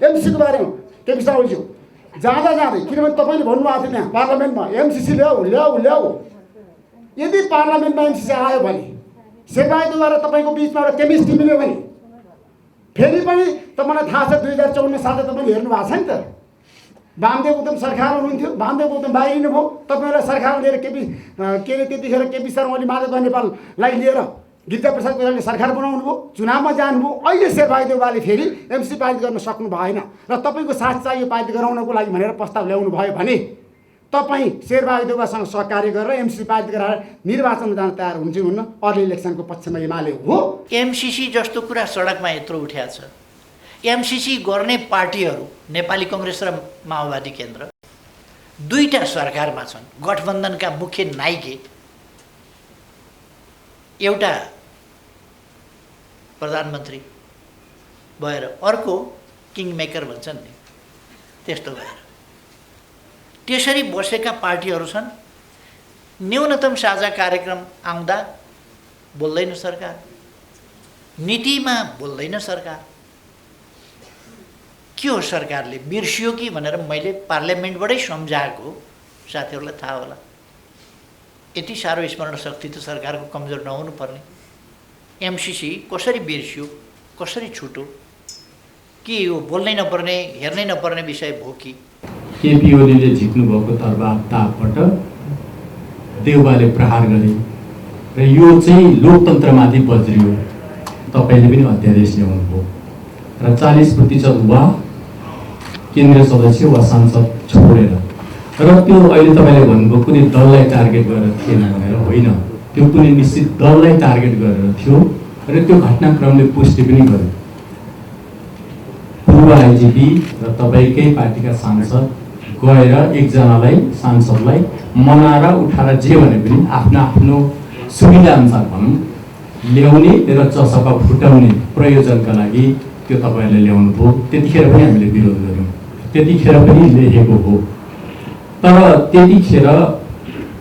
एमसीसीको बारेमा केपी शर्माज्यू जाँदै किनभने तपाईँले भन्नुभएको थियो त्यहाँ पार्लियामेन्टमा एमसीसी ल्याऊ यदि पार्लियामेन्टमा एमसीसी आयो भने शेरबहादुरद्वारा तपाईँको बिचमा एउटा केमिस्ट्री मिल्यो भने फेरि पनि तपाईँलाई थाहा छ 2054 सालमा तपाईँले हेर्नु भएको छ नि त वामदेव गौतम सरकार हुनुहुन्थ्यो वामदेव गौतम बाहिरिनु भयो तपाईँलाई सरकार लिएर के अरे त्यतिखेर केपी शर्मा ओली माधव नेपाललाई लिएर गिरिजाप्रसाद कोइरालाले सरकार बनाउनु भयो चुनावमा जानुभयो अहिले शेरबहादुर देउवाले फेरि एमसी पारित गर्न सक्नु भएन र तपाईँको साथ चाहियो पारित गराउनको लागि भनेर प्रस्ताव ल्याउनु भयो भने तपाईँ शेरबहादुर देउवासँग सहकार्य गरेर एमसी पारित गराएर निर्वाचनमा जान तयार हुनुहुन्छ अर्ली इलेक्सनको पक्षमा एमाले हो। एमसीसी जस्तो कुरा सडकमा यत्रो उठ्याएको छ। एमसीसी गर्ने पार्टीहरू नेपाली कांग्रेस र माओवादी केन्द्र दुईटा सरकारमा छन्। गठबन्धनका मुख्य नायके एउटा प्रधानमन्त्री भएर अर्को किङ मेकर भन्छन् नि त्यस्तो भएर त्यसरी बसेका पार्टीहरू छन्। न्यूनतम साझा कार्यक्रम आउँदा बोल्दैन सरकार, नीतिमा बोल्दैन सरकार। के हो सरकारले बिर्सियो कि भनेर मैले पार्लियामेन्टबाटै सम्झाएको साथीहरूलाई थाहा होला। यति साह्रो स्मरण शक्ति त सरकारको कमजोर नहुनु पर्ने। एमसीसी कसरी बिर्सियो, कसरी छुट्यो, के यो बोल्नै नपर्ने हेर्नै नपर्ने विषय भयो कि? केपी ओलीले जित्नु भएको तर्फबाट देउवाले प्रहार गरे र यो चाहिँ लोकतन्त्रमाथि बज्रियो। तपाईँले पनि अध्यादेश ल्याउनु भयो र 40% वा केन्द्रीय सदस्य वा सांसद छोडेर र त्यो अहिले तपाईँले भन्नुभयो कुनै दललाई टार्गेट गरेर थिएन भनेर होइन, त्यो कुनै निश्चित दललाई टार्गेट गरेर थियो र त्यो घटनाक्रमले पुष्टि पनि गर्यो। पूर्व आइजिपी र तपाईँकै पार्टीका सांसद गएर एकजनालाई सांसदलाई मनाएर उठाएर जे भने पनि आफ्नो सुविधा अनुसार भनौँ ल्याउने र चसपा फुटाउने प्रयोजनका लागि त्यो तपाईँहरूले ल्याउनु भयो। त्यतिखेर पनि हामीले विरोध गऱ्यौँ, त्यतिखेर पनि लेखेको हो। तर त्यतिखेर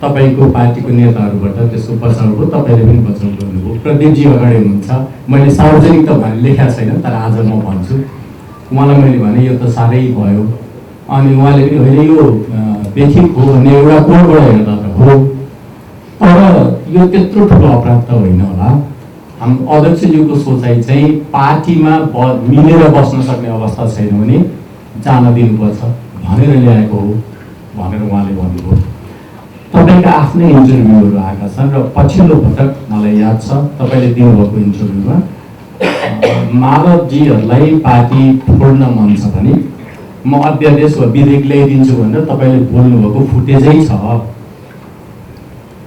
तपाईँको पार्टीको नेताहरूबाट त्यसको बचाउ भयो, तपाईँले पनि बचाउ गर्नुभयो। प्रदीपजी अगाडि हुनुहुन्छ, मैले सार्वजनिक त भने लेखेको छैन तर आज म भन्छु। उहाँलाई मैले भने यो त साह्रै भयो, अनि उहाँले पनि होइन यो बेठिक हो भन्ने एउटा कोणबाट हेर्दा त हो, तर यो त्यत्रो ठुलो अपराध त होइन होला। हाम्रो अध्यक्षज्यूको सोचाइ चाहिँ पार्टीमा मिलेर बस्न सक्ने अवस्था छैन भने जान दिनुपर्छ भनेर ल्याएको हो भनेर उहाँले भन्नुभयो। तपाईँका आफ्नै इन्टरभ्यूहरू आएका छन् र पछिल्लो पटक मलाई याद छ तपाईँले दिनुभएको इन्टरभ्यूमा माधवजीहरूलाई पार्टी छोड्न मन छ भने म अध्यादेश वा विधेयक ल्याइदिन्छु भनेर तपाईँले बोल्नुभएको फुटेजै छ।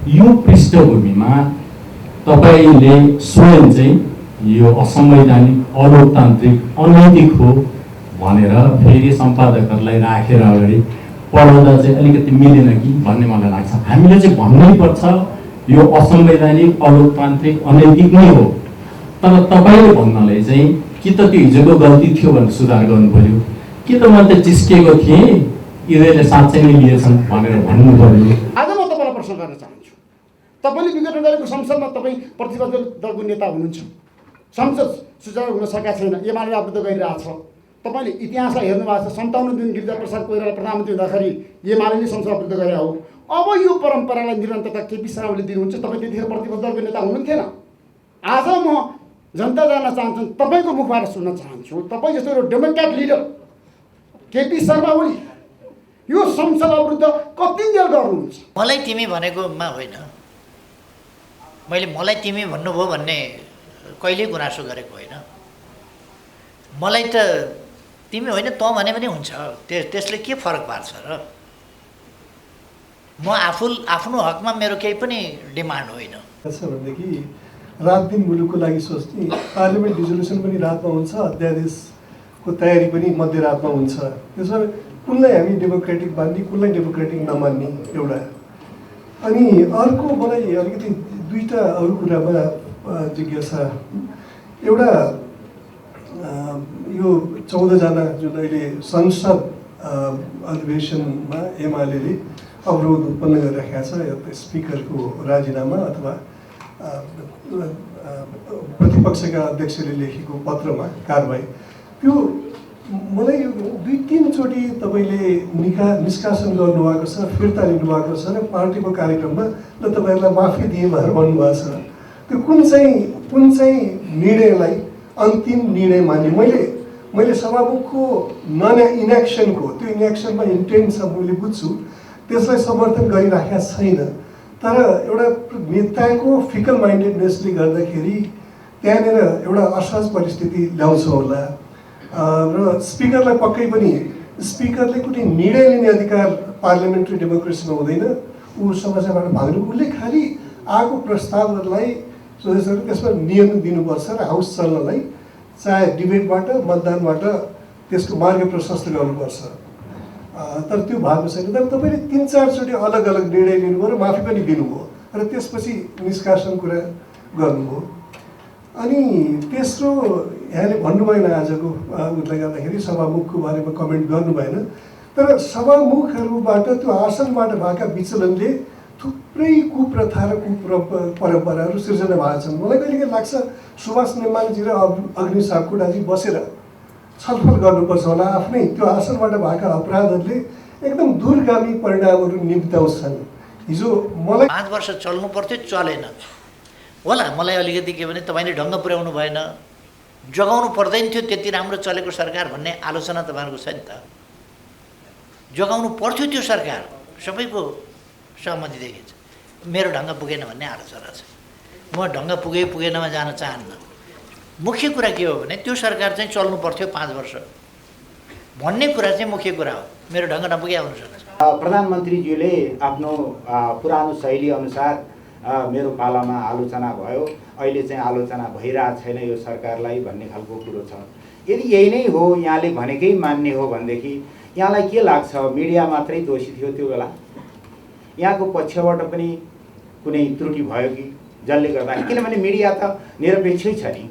यो पृष्ठभूमिमा तपाईँले स्वयं चाहिँ यो असंवैधानिक, अलोकतान्त्रिक, अनैतिक हो भनेर फेरि सम्पादकहरूलाई राखेर अगाडि पढाउँदा चाहिँ अलिकति मिलेन कि भन्ने मलाई लाग्छ। हामीले चाहिँ भन्नै पर्छ यो असंवैधानिक, अलोकतान्त्रिक, अनैतिक नै हो, तर तपाईँले भन्नलाई चाहिँ कि त त्यो हिजोको गल्ती थियो भनेर सुधार गर्नु पर्यो, कि त म त चिस्किएको थिएँ यिनीहरूले साँच्चै नै लिएछन् भनेर भन्नु पर्यो। आज म तपाईँलाई प्रश्न गर्न चाहन्छु, तपाईँले विगत गरेको संसदमा तपाईँ प्रतिपक्ष दलको नेता हुनुहुन्छ, संसद सुचारू हुन सकेका छैन, एमाले आबद्ध गरिरहेको छ। तपाईँले इतिहासलाई हेर्नु भएको छ, 57 दिन गिरिजाप्रसाद कोइराला प्रधानमन्त्री हुँदाखेरि एमाले संसद आबद्ध गरे हो। अब यो परम्परालाई निरन्तरता केपी शर्माले दिनुहुन्छ। तपाईँ त्यतिखेर प्रतिपक्ष दलको नेता हुनुहुन्थेन। आज म जनता जान्न चाहन्छु, तपाईँको मुखबाट सुन्न चाहन्छु, तपाईँ जस्तो एउटा डेमोक्रेट लिडर केपी शर्मा ओली यो संसद विरुद्ध कति जेल गर्नुहुन्छ? मलाई तिमी भनेकोमा होइन, मैले मलाई तिमी भन्नुभयो भन्ने कहिल्यै गुनासो गरेको होइन। मलाई त तिमी होइन तँ भने पनि हुन्छ, त्यसले के फरक पार्छ र? म आफ्नो हकमा मेरो केही पनि डिमान्ड होइन। भनेदेखि रात दिन मुलुकको लागि सोच्ने, पार्लियामेन्ट रिजोल्युसन पनि रातमा हुन्छ, अध्यादेशको तयारी पनि मध्यरातमा हुन्छ। त्यसो भए कुनलाई हामी डेमोक्रेटिक मान्ने, कुनलाई डेमोक्रेटिक नमान्ने एउटा। अनि अर्को मलाई अलिकति दुईवटा अरू कुरामा जिज्ञासा। एउटा यो 14 जना जुन अहिले संसद अधिवेशनमा एमाले अवरोध उत्पन्न गरिरहेको छ, स्पिकरको राजीनामा अथवा प्रतिपक्षका अध्यक्षले लेखेको पत्रमा कारबाही, त्यो मलाई यो 2-3 चोटि तपाईँले निष्कासन गर्नुभएको छ, फिर्ता लिनुभएको छ र पार्टीको कार्यक्रममा ल तपाईँहरूलाई माफी दिए भनेर भन्नुभएको छ। त्यो कुन चाहिँ निर्णयलाई अन्तिम निर्णय माने? मैले सभामुखको इनएक्सनको त्यो इनएक्सनमा इन्टेन्ट छ मैले बुझ्छु, त्यसलाई समर्थन गरिराखेका छैन। तर एउटा नेताको फिकल माइन्डेडनेसले गर्दाखेरि त्यहाँनिर एउटा असहज परिस्थिति ल्याउँछ होला। र स्पिकरलाई पक्कै पनि स्पिकरले कुनै निर्णय लिने अधिकार पार्लियामेन्ट्री डेमोक्रेसीमा हुँदैन। ऊ समस्याबाट भाग्नु, उसले खालि आएको प्रस्तावहरूलाई सदस्यहरू त्यसमा नियन्त्रण दिनुपर्छ र हाउस चल्नलाई चाहे डिबेटबाट मतदानबाट त्यसको मार्ग प्रशस्त गर्नुपर्छ। तर त्यो भएको छैन। तर तपाईँले 3-4 चोटि अलग अलग निर्णय लिनुभयो र माफी पनि दिनुभयो र त्यसपछि निष्कासन कुरा गर्नुभयो। अनि तेस्रो यहाँले भन्नु भएन आजको उसले गर्दाखेरि सभामुखको बारेमा कमेन्ट गर्नु भएन, तर सभामुखहरूबाट त्यो आसनबाट भएका विचलनले थुप्रै कुप्रथा र परम्पराहरू सिर्जना भएको छन्। मलाई कहिले लाग्छ सुभाष नेमाङजी र अग्नि सापकोटाजी बसेर छलफल गर्नुपर्छ होला। आफ्नै त्यो आसनबाट भएका अपराधहरूले एकदम दूरगामी परिणामहरू निम्त्याउँछन्। हिजो मलाई 5 वर्ष चल्नु पर्थ्यो, चलेन होला। मलाई अलिकति के भने तपाईँले ढङ्ग पुर्याउनु भएन, जगाउनु पर्दैन थियो त्यति राम्रो चलेको सरकार भन्ने आलोचना तपाईँहरूको छ नि त। जगाउनु पर्थ्यो त्यो सरकार, सबैको सहमति देखिन्छ। मेरो ढङ्ग पुगेन भन्ने आलोचना छ। म ढङ्ग पुगेनमा जान चाहन्न। मुख्य कुरा के हो भने त्यो सरकार चाहिँ चल्नु पर्थ्यो 5 वर्ष भन्ने कुरा चाहिँ मुख्य कुरा हो। मेरो ढङ्ग नपुगे आउनु सक्छ। प्रधानमन्त्रीज्यूले आफ्नो पुरानो शैली अनुसार मेरो पालामा आलोचना भयो, अहिले चाहिँ आलोचना भइरहेको छैन यो सरकारलाई भन्ने खालको कुरो छ। यदि यही नै हो, यहाँले भनेकै मान्ने हो भनेदेखि यहाँलाई के लाग्छ मिडिया मात्रै दोषी थियो त्यो बेला? यहाँको पक्षबाट पनि कुनै त्रुटि भयो कि जसले गर्दा? किनभने मिडिया त निरपेक्षै छ नि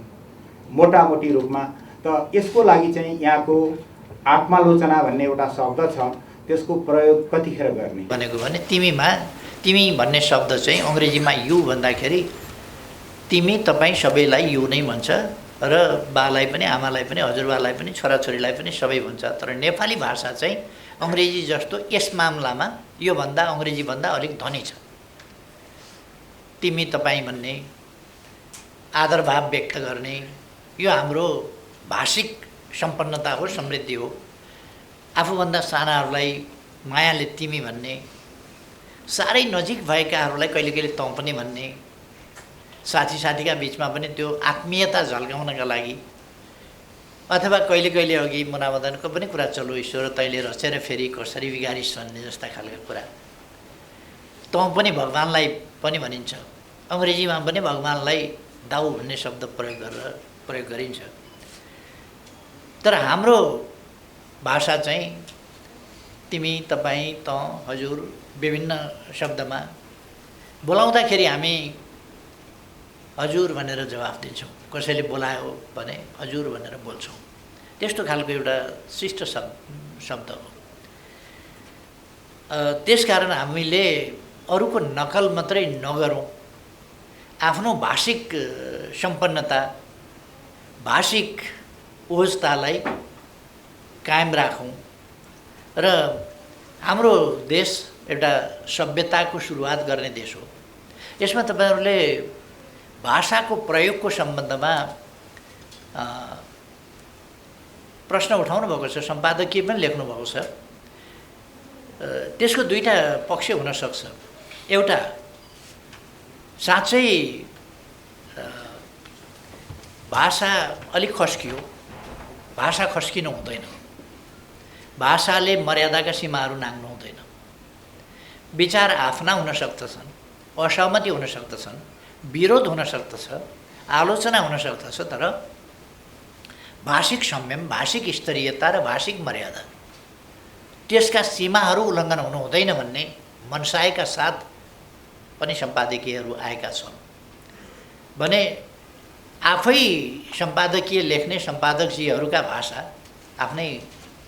मोटामोटी रूपमा। त यसको लागि चाहिँ यहाँको आत्मालोचना भन्ने एउटा शब्द छ, त्यसको प्रयोग कतिखेर गर्ने भनेको भने तिमी भन्ने शब्द चाहिँ अङ्ग्रेजीमा यु भन्दाखेरि तिमी तपाईँ सबैलाई यु नै भन्छ र बालाई पनि आमालाई पनि हजुरबालाई पनि छोराछोरीलाई पनि सबै भन्छ। तर नेपाली भाषा चाहिँ अङ्ग्रेजी जस्तो यस मामलामा योभन्दा अङ्ग्रेजीभन्दा अलिक धनी छ। तिमी तपाईँ भन्ने, आदरभाव व्यक्त गर्ने, यो हाम्रो भाषिक सम्पन्नता हो, समृद्धि हो। आफूभन्दा सानाहरूलाई मायाले तिमी भन्ने, साह्रै नजिक भएकाहरूलाई कहिले कहिले तँ पनि भन्ने, साथीका बिचमा पनि त्यो आत्मीयता झल्काउनका लागि, अथवा कहिले कहिले अघि मुनामदनको पनि कुरा चल्यो, ईश्वर तैँले रचेर फेरि कसरी बिगारिस् भन्ने जस्ता खालका कुरा। तँ पनि भगवान्लाई पनि भनिन्छ। अङ्ग्रेजीमा पनि भगवान्लाई दाउ भन्ने शब्द प्रयोग गरिन्छ। तर हाम्रो भाषा चाहिँ तिमी, तपाईँ, तँ, हजुर विभिन्न शब्दमा बोलाउँदाखेरि हामी हजुर भनेर जवाफ दिन्छौँ। कसैले बोलायो भने हजुर भनेर बोल्छौँ। त्यस्तो खालको एउटा शिष्ट शब्द हो। त्यसकारण हामीले अरूको नकल मात्रै नगरौँ, आफ्नो भाषिक सम्पन्नता, भाषिक ओजतालाई कायम राखौँ। र हाम्रो देश एउटा सभ्यताको सुरुवात गर्ने देश हो। यसमा तपाईँहरूले भाषाको प्रयोगको सम्बन्धमा प्रश्न उठाउनु भएको छ, सम्पादकीय पनि लेख्नुभएको छ। त्यसको दुईटा पक्ष हुनसक्छ। एउटा साँच्चै भाषा अलिक खस्कियो, भाषा खस्किनु हुँदैन, भाषाले मर्यादाका सीमाहरू नाग्नु हुँदैन। विचार आफ्ना हुन सक्दछन्, असहमति हुन सक्दछन्, विरोध हुन सक्दछ, आलोचना हुन सक्दछ, तर भाषिक संयम, भाषिक स्तरीयता र भाषिक मर्यादा त्यसका सीमाहरू उल्लङ्घन हुनु हुँदैन भन्ने मनसायका साथ पनि सम्पादकीयहरू आएका छन्। भने आफै सम्पादकीय लेख्ने सम्पादकजीहरूका भाषा आफ्नै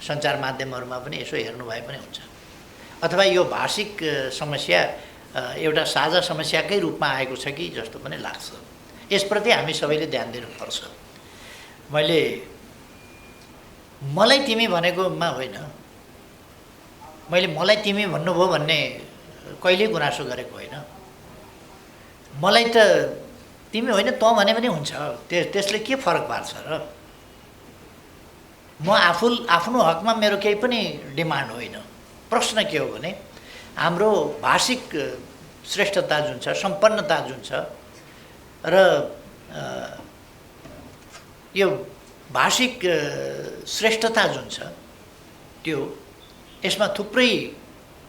सञ्चार माध्यमहरूमा पनि यसो हेर्नु भए पनि हुन्छ। अथवा यो भाषिक समस्या एउटा साझा समस्याकै रूपमा आएको छ कि जस्तो पनि लाग्छ। यसप्रति हामी सबैले ध्यान दिनुपर्छ। मैले मलाई तिमी भनेकोमा होइन, मैले मलाई तिमी भन्नुभयो भन्ने कहिल्यै गुनासो गरेको होइन। मलाई त तिमी होइन तँ भने पनि हुन्छ, त्यसले के फरक पार्छ र? म आफ्नो हकमा मेरो केही पनि डिमान्ड होइन। प्रश्न के हो भने हाम्रो भाषिक श्रेष्ठता जुन छ, सम्पन्नता जुन छ र यो भाषिक श्रेष्ठता जुन छ त्यो यसमा थुप्रै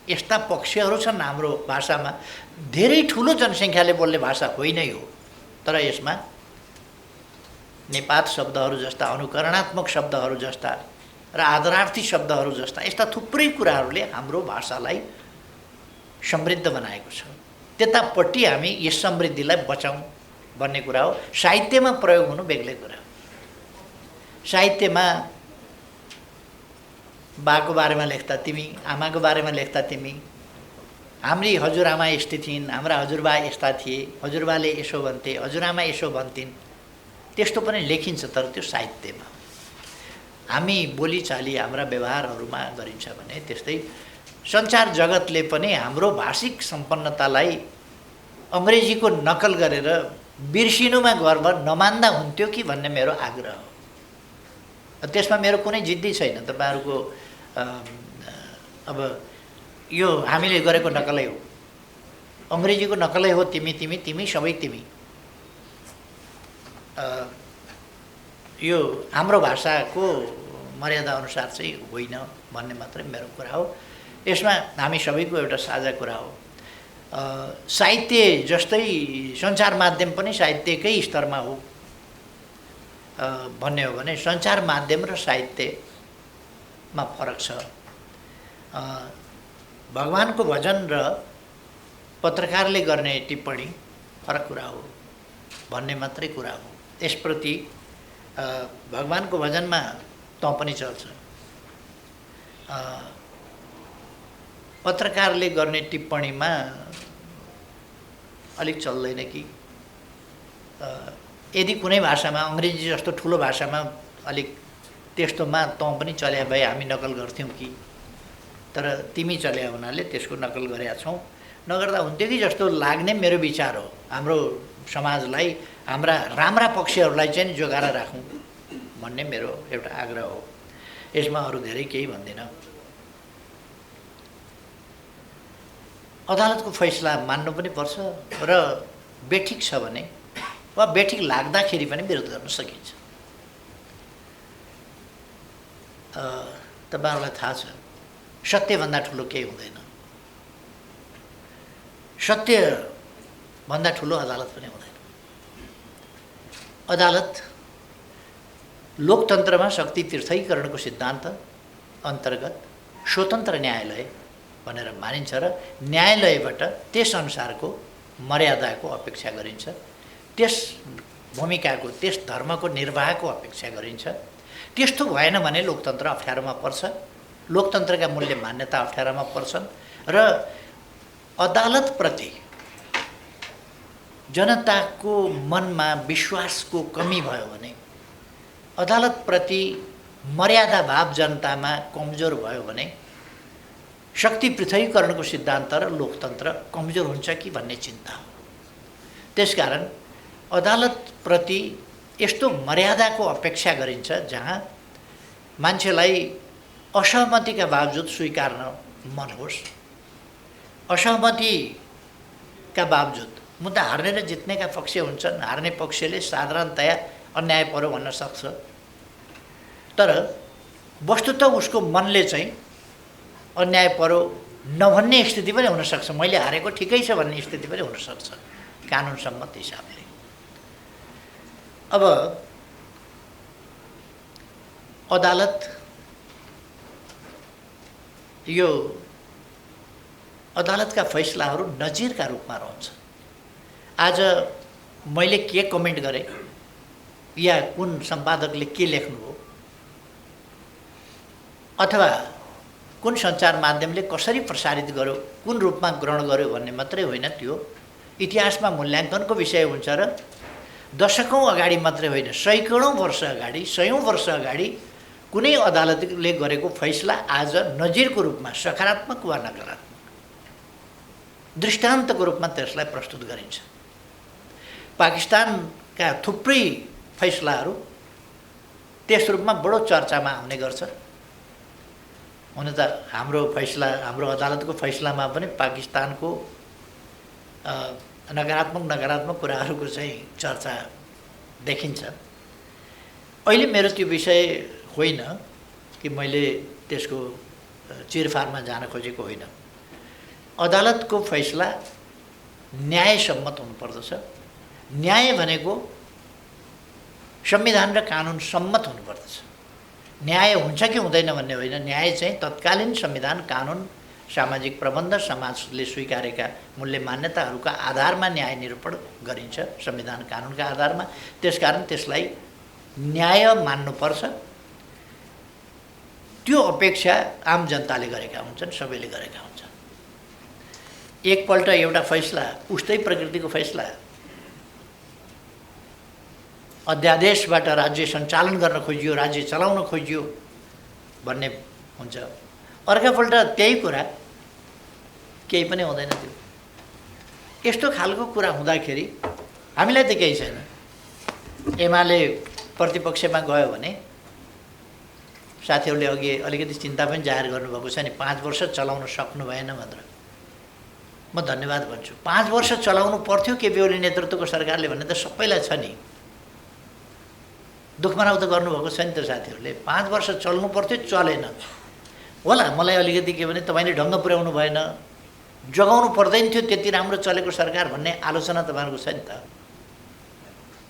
यस्ता पक्षहरू छन् हाम्रो भाषामा। धेरै ठुलो जनसङ्ख्याले बोल्ने भाषा होइन यो, तर यसमा निपात शब्दहरू जस्ता, अनुकरणात्मक शब्दहरू जस्ता र आदरार्थी शब्दहरू जस्ता यस्ता थुप्रै कुराहरूले हाम्रो भाषालाई समृद्ध बनाएको छ। त्यतापट्टि हामी यस समृद्धिलाई बचाउँ भन्ने कुरा हो। साहित्यमा प्रयोग हुनु बेग्लै कुरा हो। साहित्यमा बाको बारेमा लेख्दा तिमी, आमाको बारेमा लेख्दा तिमी, हाम्री हजुरआमा यस्तै थिइन्, हाम्रा हजुरबा यस्ता थिए, हजुरबाले यसो भन्थे, हजुरआमा यसो भन्थिन्, त्यस्तो पनि लेखिन्छ। तर त्यो साहित्यमा हामी बोलीचाली हाम्रा व्यवहारहरूमा गरिन्छ भने त्यस्तै सञ्चार जगतले पनि हाम्रो भाषिक सम्पन्नतालाई अङ्ग्रेजीको नकल गरेर बिर्सिनुमा गर्व नमान्दा हुन्थ्यो कि भन्ने मेरो आग्रह हो। त्यसमा मेरो कुनै जिद्दी छैन। तपाईँहरूको अब यो हामीले गरेको नकलै हो, अङ्ग्रेजीको नकलै हो। तिमी तिमी तिमी सबै तिमी, यो हाम्रो भाषाको मर्यादा अनुसार चाहिँ होइन भन्ने मात्रै मेरो कुरा हो। यसमा हामी सबैको एउटा साझा कुरा हो। साहित्य जस्तै सञ्चार माध्यम पनि साहित्यकै स्तरमा हो भन्ने हो भने सञ्चार माध्यम र साहित्यमा फरक छ। भगवानको भजन र पत्रकारले गर्ने टिप्पणी फरक कुरा हो भन्ने मात्रै कुरा हो। यसप्रति भगवानको भजनमा तँ पनि चल्छ, पत्रकारले गर्ने टिप्पणीमा अलिक चल्दैन कि? यदि कुनै भाषामा अङ्ग्रेजी जस्तो ठुलो भाषामा अलिक त्यस्तोमा तँ पनि चल्या भए हामी नकल गर्थ्यौँ कि? तर तिमी चल्या हुनाले त्यसको नकल गरेका छौँ। नगर्दा हुन्थ्यो कि जस्तो लाग्ने मेरो विचार हो। हाम्रो समाजलाई, हाम्रा राम्रा पक्षहरूलाई चाहिँ जोगाएर राखौँ भन्ने मेरो एउटा आग्रह हो। यसमा अरू धेरै केही भन्दिनँ। अदालतको फैसला मान्नु पनि पर्छ र बेठिक छ भने वा बेठिक लाग्दाखेरि पनि विरोध गर्न सकिन्छ। तपाईँहरूलाई थाहा छ सत्यभन्दा ठुलो केही हुँदैन। सत्यभन्दा ठुलो अदालत पनि हुँदैन। अदालत लोकतन्त्रमा शक्ति तीर्थीकरणको सिद्धान्त अन्तर्गत स्वतन्त्र न्यायालय भनेर मानिन्छ र न्यायालयबाट त्यसअनुसारको मर्यादाको अपेक्षा गरिन्छ, त्यस भूमिकाको, त्यस धर्मको निर्वाहको अपेक्षा गरिन्छ। त्यस्तो भएन भने लोकतन्त्र अप्ठ्यारोमा पर्छ, लोकतन्त्रका मूल्य मान्यता अप्ठ्यारोमा पर्छन् र अदालतप्रति जनताको मनमा विश्वासको कमी भयो भने, अदालतप्रति मर्यादा भाव जनतामा कमजोर भयो भने शक्ति पृथकीकरणको सिद्धान्त र लोकतन्त्र कमजोर हुन्छ कि भन्ने चिन्ता हो। त्यसकारण अदालतप्रति यस्तो मर्यादाको अपेक्षा गरिन्छ जहाँ मान्छेलाई असहमतिका बावजुद स्वीकार्न मन होस्। असहमतिका बावजुद मुद्दा हार्ने र जित्नेका पक्ष हुन्छन्। हार्ने पक्षले साधारणतया अन्याय पर्यो भन्न सक्छ, तर वस्तुतः उसको मनले चाहिँ अन्याय पर्यो नभन्ने स्थिति पनि हुनसक्छ। मैले हारेको ठिकै छ भन्ने स्थिति पनि हुनसक्छ कानुन सम्मत हिसाबले। अब अदालत यो अदालतका फैसलाहरू नजिरका रूपमा रहन्छ। आज मैले के कमेन्ट गरेँ या कुन सम्पादकले के लेख्नुभयो अथवा कुन सञ्चार माध्यमले कसरी प्रसारित गर्यो, कुन रूपमा ग्रहण गर्यो भन्ने मात्रै होइन, त्यो इतिहासमा मूल्याङ्कनको विषय हुन्छ र दशकौँ अगाडि मात्रै होइन, सैकडौँ वर्ष अगाडि, सयौँ वर्ष अगाडि कुनै अदालतले गरेको फैसला आज नजिरको रूपमा सकारात्मक वा नकारात्मक दृष्टान्तको रूपमा त्यसलाई प्रस्तुत गरिन्छ। पाकिस्तानका थुप्रै फैसलाहरू त्यस रूपमा बडो चर्चामा आउने गर्छ। हुन त हाम्रो अदालतको फैसलामा पनि पाकिस्तानको नकारात्मक कुराहरूको चाहिँ चर्चा देखिन्छ। अहिले मेरो त्यो विषय होइन कि मैले त्यसको चिरफारमा जान खोजेको होइन। अदालतको फैसला न्यायसम्मत हुनुपर्दछ। न्याय भनेको संविधान र कानुन सम्मत हुनुपर्दछ। न्याय हुन्छ कि हुँदैन भन्ने होइन, न्याय चाहिँ तत्कालीन संविधान, कानुन, सामाजिक प्रबन्ध, समाजले स्वीकारेका मूल्य मान्यताहरूका आधारमा न्याय निरूपण गरिन्छ, संविधान कानुनका आधारमा। त्यसकारण त्यसलाई न्याय मान्नुपर्छ। त्यो अपेक्षा आम जनताले गरेका हुन्छन्, सबैले गरेका हुन्छन्। एकपल्ट एउटा फैसला, उस्तै प्रकृतिको फैसला अध्यादेशबाट राज्य सञ्चालन गर्न खोजियो, राज्य चलाउन खोजियो भन्ने हुन्छ। अर्कापल्ट त्यही कुरा केही पनि हुँदैन। त्यो यस्तो खालको कुरा हुँदाखेरि हामीलाई त केही छैन। एमाले प्रतिपक्षमा गयो भने साथीहरूले अघि अलिकति चिन्ता पनि जाहेर गर्नुभएको छ नि, 5 वर्ष चलाउन सक्नु भएन भनेर। म धन्यवाद भन्छु। 5 वर्ष चलाउनु पर्थ्यो केपी ओली नेतृत्वको सरकारले भन्ने त सबैलाई छ नि। दुःख मनाउ त गर्नुभएको छ नि त साथीहरूले। 5 वर्ष चल्नु पर्थ्यो, चलेन होला। मलाई अलिकति के भने तपाईँले ढङ्ग पुर्याउनु भएन, जगाउनु पर्दैन थियो त्यति राम्रो चलेको सरकार भन्ने आलोचना तपाईँहरूको छ नि त।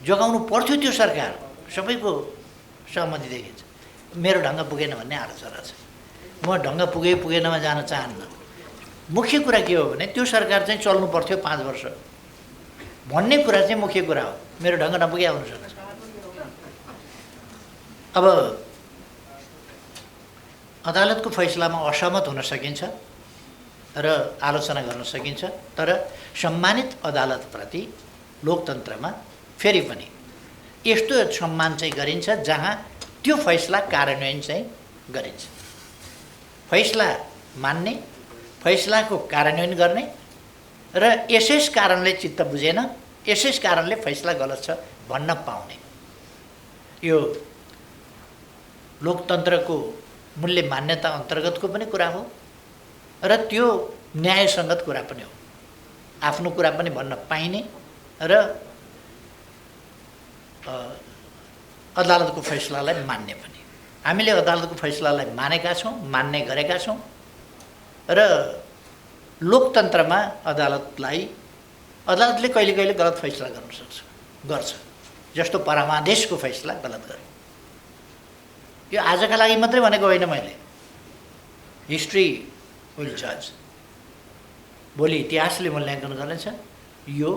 जगाउनु पर्थ्यो त्यो सरकार, सबैको सहमति देखिन्छ। मेरो ढङ्ग पुगेन भन्ने आलोचना छ। म ढङ्ग पुगेनमा जान चाहन्न। मुख्य कुरा के हो भने त्यो सरकार चाहिँ चल्नु पर्थ्यो 5 वर्ष भन्ने कुरा चाहिँ मुख्य कुरा हो। मेरो ढङ्ग नपुगे आउनु सक्छ। अब अदालतको फैसलामा असहमत हुन सकिन्छ र आलोचना गर्न सकिन्छ, तर सम्मानित अदालतप्रति लोकतन्त्रमा फेरि पनि यस्तो सम्मान चाहिँ गरिन्छ जहाँ त्यो फैसला कार्यान्वयन चाहिँ गरिन्छ। फैसला मान्ने, फैसलाको कार्यान्वयन गर्ने र यसैस कारणले चित्त बुझेन, यसैस कारणले फैसला गलत छ भन्न पाउने, यो लोकतन्त्रको मूल्य मान्यता अन्तर्गतको पनि कुरा हो र त्यो न्यायसङ्गत कुरा पनि हो। आफ्नो कुरा पनि भन्न पाइने र अदालतको फैसलालाई मान्ने पनि। हामीले अदालतको फैसलालाई मानेका छौँ, मान्ने गरेका छौँ र लोकतन्त्रमा अदालतले कहिले कहिले गलत फैसला गर्छ। जस्तो परमादेशको फैसला गलत गर्यो। यो आजका लागि मात्रै भनेको होइन मैले। हिस्ट्री विल जज। भोलि इतिहासले मूल्याङ्कन गर्नेछ, यो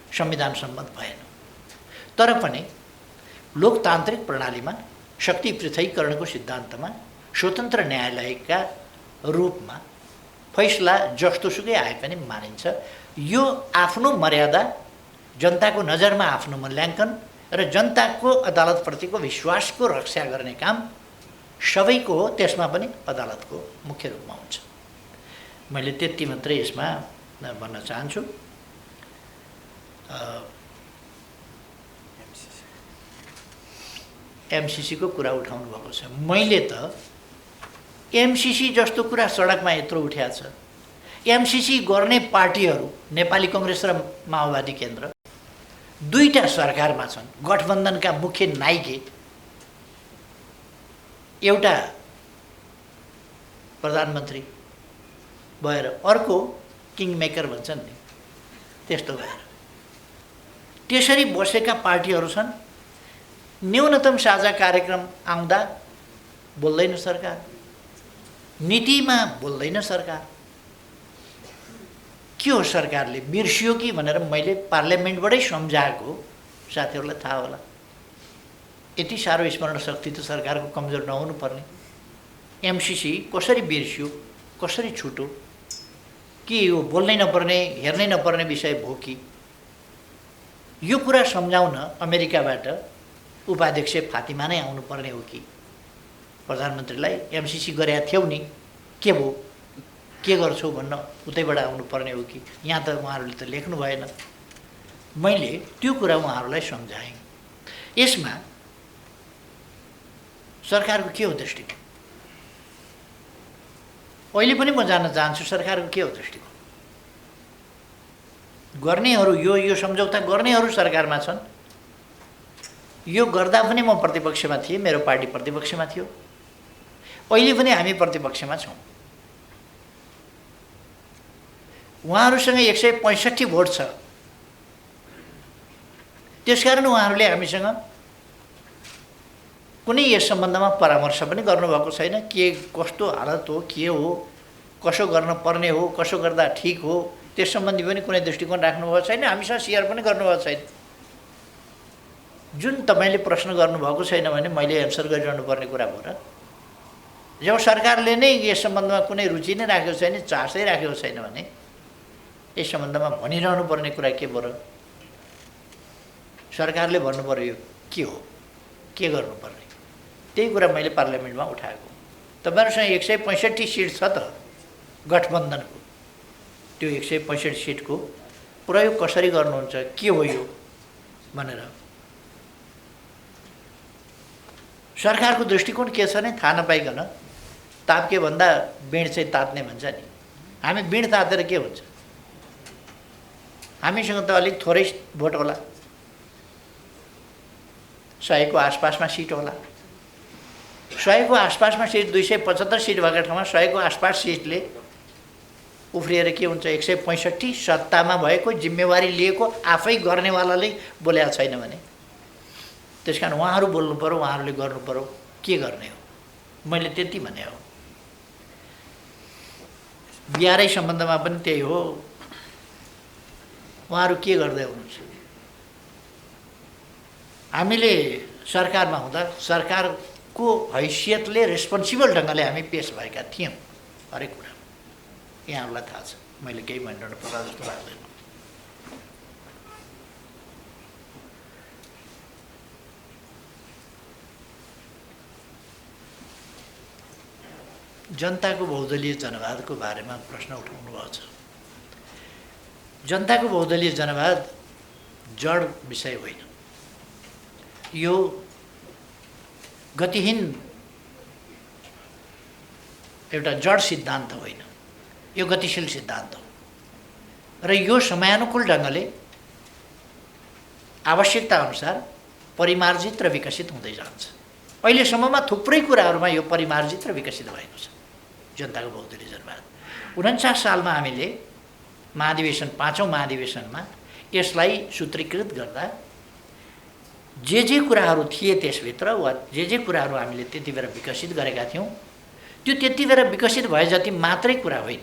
संविधान सम्मत भएन। तर पनि लोकतान्त्रिक प्रणालीमा शक्ति पृथकीकरणको सिद्धान्तमा स्वतन्त्र न्यायालयका रूपमा फैसला जस्तोसुकै आए पनि मानिन्छ। यो आफ्नो मर्यादा, जनताको नजरमा आफ्नो मूल्याङ्कन र जनताको अदालतप्रतिको विश्वासको रक्षा गर्ने काम सबैको हो। त्यसमा पनि अदालतको मुख्य रूपमा हुन्छ। मैले त्यति मात्रै यसमा भन्न चाहन्छु। एमसिसीको कुरा उठाउनु भएको छ। मैले त एमसिसी जस्तो कुरा सडकमा यत्रो उठ्याएको छ। एमसिसी गर्ने पार्टीहरू नेपाली कङ्ग्रेस र माओवादी केन्द्र दुईटा सरकारमा छन्। गठबन्धनका मुख्य नायिके, एउटा प्रधानमन्त्री भएर अर्को किङ मेकर भन्छन् नि, त्यस्तो भएर त्यसरी बसेका पार्टीहरू छन्। न्यूनतम साझा कार्यक्रम आउँदा बोल्दैन सरकार, नीतिमा बोल्दैन सरकार। के हो सरकारले बिर्सियो कि भनेर मैले पार्लियामेन्टबाटै सम्झाएको साथीहरूलाई थाहा होला। यति साह्रो स्मरण शक्ति त सरकारको कमजोर नहुनु पर्ने। एमसिसी कसरी बिर्सियो, कसरी छुट्यो, कि यो बोल्नै नपर्ने, हेर्नै नपर्ने विषय भयो कि? यो कुरा सम्झाउन अमेरिकाबाट उपाध्यक्ष फातिमा नै आउनुपर्ने हो कि? प्रधानमन्त्रीलाई एमसिसी गरेका थियौ नि, के भयो, के गर्छौ भन्न उतैबाट आउनुपर्ने हो कि यहाँ त उहाँहरूले त लेख्नु भएन। मैले त्यो कुरा उहाँहरूलाई सम्झाएँ। यसमा सरकारको के हो दृष्टिकोण, अहिले पनि म जान्न चाहन्छु सरकारको के हो दृष्टिकोण। गर्नेहरू यो सम्झौता गर्नेहरू सरकारमा छन्। यो गर्दा पनि म प्रतिपक्षमा थिएँ, मेरो पार्टी प्रतिपक्षमा थियो, अहिले पनि हामी प्रतिपक्षमा छौँ। उहाँहरूसँग 165 भोट छ, त्यसकारण उहाँहरूले हामीसँग कुनै यस सम्बन्धमा परामर्श पनि गर्नुभएको छैन। के कस्तो हालत हो, के हो, कसो गर्न पर्ने हो, कसो गर्दा ठिक हो, त्यस सम्बन्धी पनि कुनै दृष्टिकोण राख्नुभएको छैन। हामीसँग सेयर पनि गर्नुभएको छैन। जुन तपाईँले प्रश्न गर्नुभएको छैन भने मैले एन्सर गरिरहनु पर्ने कुरा भयो र। जब सरकारले नै यस सम्बन्धमा कुनै रुचि नै राखेको छैन, चासै राखेको छैन भने यस सम्बन्धमा भनिरहनु पर्ने कुरा के भयो र। सरकारले भन्नु पर्यो यो के हो, के गर्नुपर्ने, त्यही कुरा मैले पार्लियामेन्टमा उठाएको। तपाईँहरूसँग 165 सिट छ त गठबन्धनको, त्यो 165 सिटको प्रयोग कसरी गर्नुहुन्छ, के हो यो भनेर सरकारको दृष्टिकोण के छ नै थाहा नपाइकन ताप्के भन्दा बिँड चाहिँ तात्ने भन्छ नि। हामी बिँड तातेर के हुन्छ, हामीसँग त अलिक थोरै भोट होला, 100 को आसपासमा सिट होला। 100 को आसपासमा सिट, 275 सिट भएको ठाउँमा 100 को आसपास सिटले उफ्रिएर के हुन्छ, 165 सत्तामा भएको जिम्मेवारी लिएको आफै गर्नेवालाले बोलेको छैन भने त्यस कारण उहाँहरू बोल्नु पर्यो, उहाँहरूले गर्नु पर्यो, के गर्ने हो। मैले त्यति भने हो। बिहारै सम्बन्धमा पनि त्यही हो। उहाँहरू के गर्दै हुनुहुन्छ। हामीले सरकारमा हुँदा सरकारको हैसियतले रेस्पोन्सिबल ढङ्गले हामी पेस भएका थियौँ हरेक कुरा। यहाँहरूलाई थाहा छ, मैले केही भनिरहनु पर्ला जस्तो लाग्दैन। जनताको बहुदलीय जनवादको बारेमा प्रश्न उठाउनु भएको छ। जनताको बहुदलीय जनवाद जड विषय होइन, यो गतिहीन एउटा जड सिद्धान्त होइन, यो गतिशील सिद्धान्त हो र यो समयानुकूल ढङ्गले आवश्यकता अनुसार परिमार्जित र विकसित हुँदै जान्छ। अहिलेसम्ममा थुप्रै कुराहरूमा यो परिमार्जित र विकसित भएको छ जनताको बहुदलीय जनवाद। 49 सालमा हामीले महाधिवेशन 5औं महाधिवेशनमा यसलाई सूत्रीकृत गर्दा जे कुराहरू थिए त्यसभित्र वा जे कुराहरू हामीले त्यति बेला विकसित गरेका थियौँ त्यो त्यति बेला विकसित भए जति मात्रै कुरा होइन,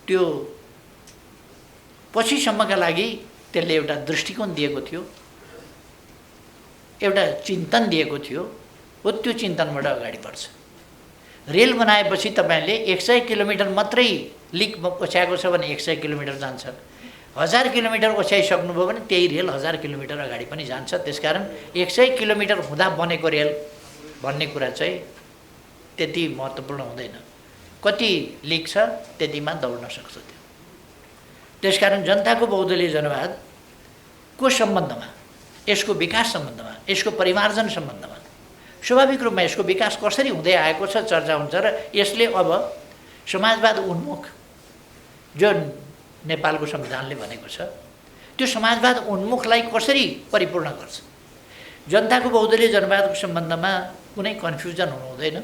त्यो पछिसम्मका लागि त्यसले एउटा दृष्टिकोण दिएको थियो, एउटा चिन्तन दिएको थियो। हो त्यो चिन्तनबाट अगाडि बढ्छ। रेल बनाएपछि तपाईँले 100 किलोमिटर मात्रै लिक ओछ्याएको छ भने 100 किलोमिटर जान्छ, 1000 किलोमिटर ओछ्याइसक्नुभयो भने त्यही रेल 1000 किलोमिटर अगाडि पनि जान्छ। त्यसकारण 100 किलोमिटर हुँदा बनेको रेल भन्ने कुरा चाहिँ त्यति महत्त्वपूर्ण हुँदैन। कति लिक छ त्यतिमा दौड्न सक्छ त्यो। त्यसकारण जनताको बहुदलीय जनवादको सम्बन्धमा, यसको विकास सम्बन्धमा, यसको परिमार्जन सम्बन्धमा स्वाभाविक रूपमा यसको विकास कसरी हुँदै आएको छ चर्चा हुन्छ र यसले अब समाजवाद उन्मुख जो नेपालको संविधानले भनेको छ त्यो समाजवाद उन्मुखलाई कसरी परिपूर्ण गर्छ। जनताको बहुदलीय जनवादको सम्बन्धमा कुनै कन्फ्युजन हुनु हुँदैन।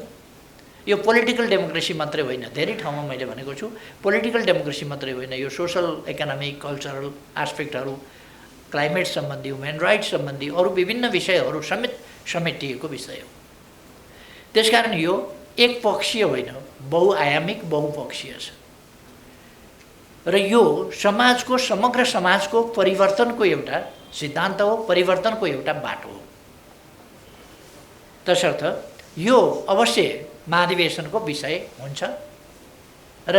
यो पोलिटिकल डेमोक्रेसी मात्रै होइन, धेरै ठाउँमा मैले भनेको छु पोलिटिकल डेमोक्रेसी मात्रै होइन, यो सोसल इकोनोमिक कल्चरल एस्पेक्टहरू, क्लाइमेट सम्बन्धी, ह्युमन राइट्स सम्बन्धी अरू विभिन्न विषयहरू समेत समेटिएको विषय हो। त्यसकारण यो एकपक्षीय होइन, बहुआयामिक बहुपक्षीय छ र यो समाजको समग्र समाजको परिवर्तनको एउटा सिद्धान्त हो, परिवर्तनको एउटा बाटो हो। तसर्थ यो अवश्य महाधिवेशनको विषय हुन्छ र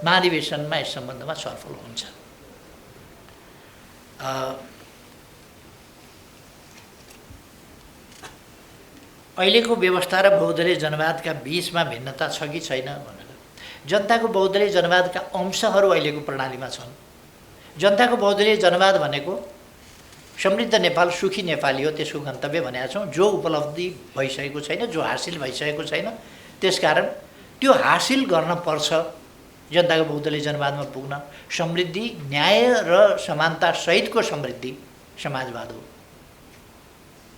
महाधिवेशनमा यस सम्बन्धमा छलफल हुन्छ। अहिलेको व्यवस्था र बहुदलीय जनवादका बीचमा भिन्नता छ कि छैन भनेर। जनताको बहुदलीय जनवादका अंशहरू अहिलेको प्रणालीमा छन्। जनताको बहुदलीय जनवाद भनेको समृद्ध नेपाल सुखी नेपाली हो, त्यसको गन्तव्य भनेका छौँ। जो उपलब्धि भइसकेको छैन, जो हासिल भइसकेको छैन, त्यसकारण त्यो हासिल गर्न पर्छ। जनताको बहुदलीय जनवादमा पुग्न समृद्धि, न्याय र समानता सहितको समृद्धि समाजवाद हो,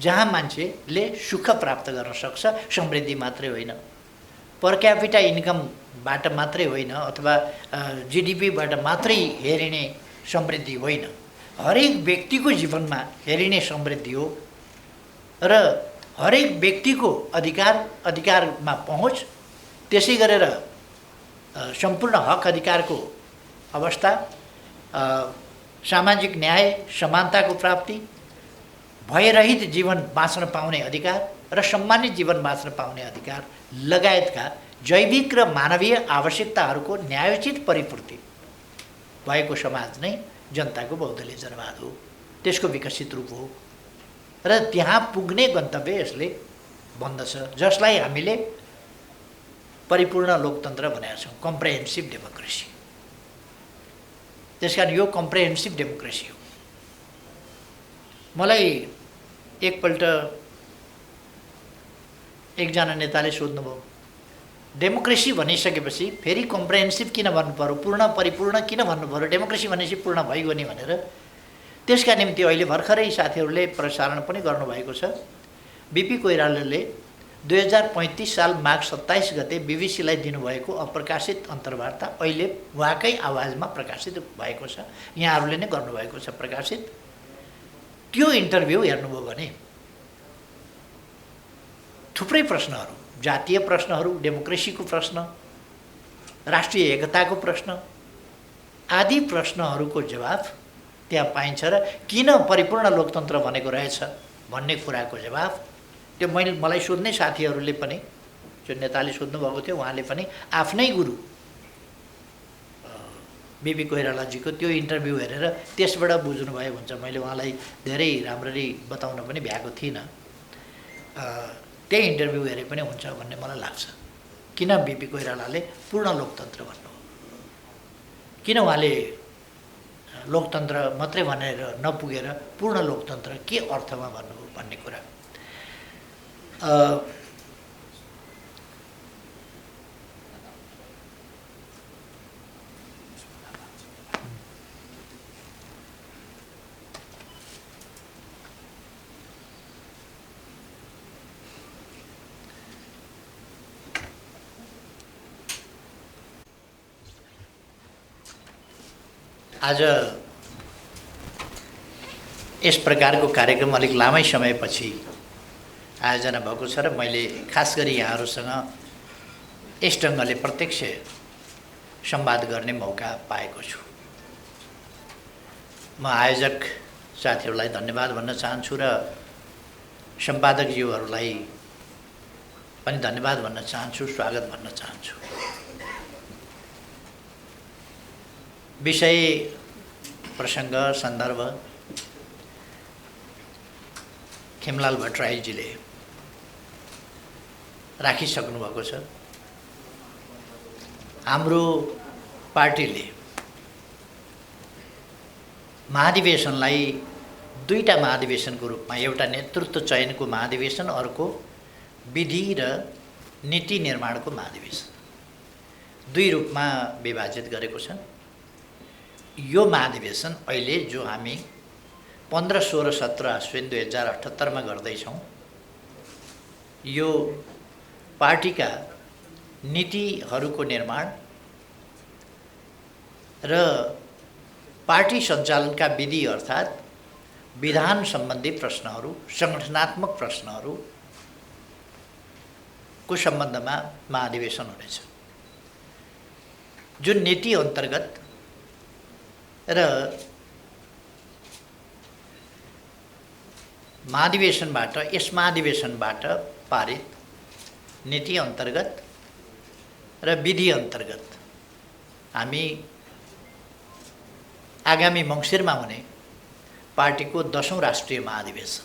जहाँ मान्छेले सुख प्राप्त गर्न सक्छ। समृद्धि मात्रै होइन, पर क्यापिटा इन्कमबाट मात्रै होइन, अथवा जिडिपीबाट मात्रै हेरिने समृद्धि होइन, हरेक व्यक्तिको जीवनमा हेरिने समृद्धि हो। र हरेक व्यक्तिको अधिकारमा पहुँच, त्यसै गरेर सम्पूर्ण हक अधिकारको अवस्था, सामाजिक न्याय समानताको प्राप्ति, भयरहित जीवन बाँच्न पाउने अधिकार र सम्मानित जीवन बाँच्न पाउने अधिकार लगायतका जैविक र मानवीय आवश्यकताहरूको न्यायोचित परिपूर्ति भएको समाज नै जनताको बहुदलीय जनवाद हो, त्यसको विकसित रूप हो। र त्यहाँ पुग्ने गन्तव्य यसले भन्दछ, जसलाई हामीले परिपूर्ण लोकतन्त्र भनेका छौँ, कम्प्रेहेन्सिभ डेमोक्रेसी। त्यसकारण यो कम्प्रेहेन्सिभ डेमोक्रेसी हो। मलाई एकपल्ट एकजना नेताले सोध्नुभयो, डेमोक्रेसी भनिसकेपछि फेरि कम्प्रेहेन्सिभ किन भन्नु पर्यो, पूर्ण परिपूर्ण किन भन्नु पर्यो, डेमोक्रेसी भनेपछि पूर्ण भइगयो नि भनेर। त्यसका निम्ति अहिले भर्खरै साथीहरूले प्रसारण पनि गर्नुभएको छ। बिपी कोइरालाले 2035 साल माघ 27 गते बिबिसीलाई दिनुभएको अप्रकाशित अन्तर्वार्ता अहिले उहाँकै आवाजमा प्रकाशित भएको छ, यहाँहरूले नै गर्नुभएको छ प्रकाशित। त्यो इन्टरभ्यू हेर्नुभयो भने थुप्रै प्रश्नहरू, जातीय प्रश्नहरू, डेमोक्रेसीको प्रश्न, राष्ट्रिय एकताको प्रश्न आदि प्रश्नहरूको जवाफ त्यहाँ पाइन्छ। र किन परिपूर्ण लोकतन्त्र भनेको रहेछ भन्ने कुराको जवाफ त्यो मलाई सोध्ने साथीहरूले पनि, जो नेताले सोध्नुभएको थियो उहाँले पनि आफ्नै गुरु बिपी कोइरालाजीको त्यो इन्टरभ्यू हेरेर त्यसबाट बुझ्नुभयो हुन्छ। मैले उहाँलाई धेरै राम्ररी बताउन पनि भ्याएको थिइनँ, त्यही इन्टरभ्यू हेरे पनि हुन्छ भन्ने मलाई लाग्छ। किन बिपी कोइरालाले पूर्ण लोकतन्त्र भन्नुभयो, किन उहाँले लोकतन्त्र मात्रै भनेर नपुगेर पूर्ण लोकतन्त्र के अर्थमा भन्नुभयो भन्ने कुरा। आज यस प्रकारको कार्यक्रम अलिक लामै समयपछि आयोजना भएको छ र मैले खास गरी यहाँहरूसँग यस ढङ्गले प्रत्यक्ष संवाद गर्ने मौका पाएको छु। म आयोजक साथीहरूलाई धन्यवाद भन्न चाहन्छु र सम्पादकज्यूहरूलाई पनि धन्यवाद भन्न चाहन्छु, स्वागत भन्न चाहन्छु। विषय, प्रसङ्ग, सन्दर्भ खेमलाल भट्टराईजीले राखिसक्नु भएको छ। हाम्रो पार्टीले महाधिवेशनलाई दुईटा महाधिवेशनको रूपमा, एउटा नेतृत्व चयनको महाधिवेशन, अर्को विधि र नीति निर्माणको महाधिवेशन, दुई रूपमा विभाजित गरेको छ। यो महाधिवेशन अहिले जो हामी 15, 16, 17 अश्विन 2078 मा गर्दैछौँ, यो पार्टीका नीतिहरूको निर्माण र पार्टी सञ्चालनका विधि अर्थात् विधान सम्बन्धी प्रश्नहरू, सङ्गठनात्मक प्रश्नहरूको सम्बन्धमा महाधिवेशन हुनेछ। जुन नीति अन्तर्गत र महाधिवेशनबाट, यस महाधिवेशनबाट पारित नीति अन्तर्गत र विधि अन्तर्गत हामी आगामी मङ्सिरमा हुने पार्टीको 10औं राष्ट्रिय महाधिवेशन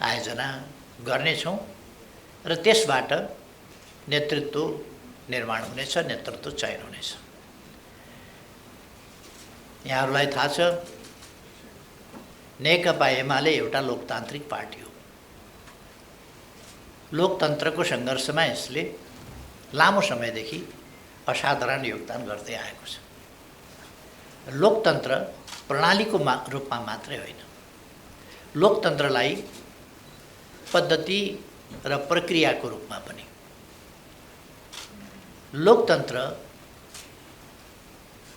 आयोजना गर्नेछौँ र त्यसबाट नेतृत्व निर्माण हुनेछ, नेतृत्व चयन हुनेछ। यहाँहरूलाई थाहा छ, नेकपा एमाले एउटा लोकतान्त्रिक पार्टी हो। लोकतन्त्रको सङ्घर्षमा यसले लामो समयदेखि असाधारण योगदान गर्दै आएको छ। लोकतन्त्र प्रणालीको रूपमा मात्रै होइन, लोकतन्त्रलाई पद्धति र प्रक्रियाको रूपमा पनि। लोकतन्त्र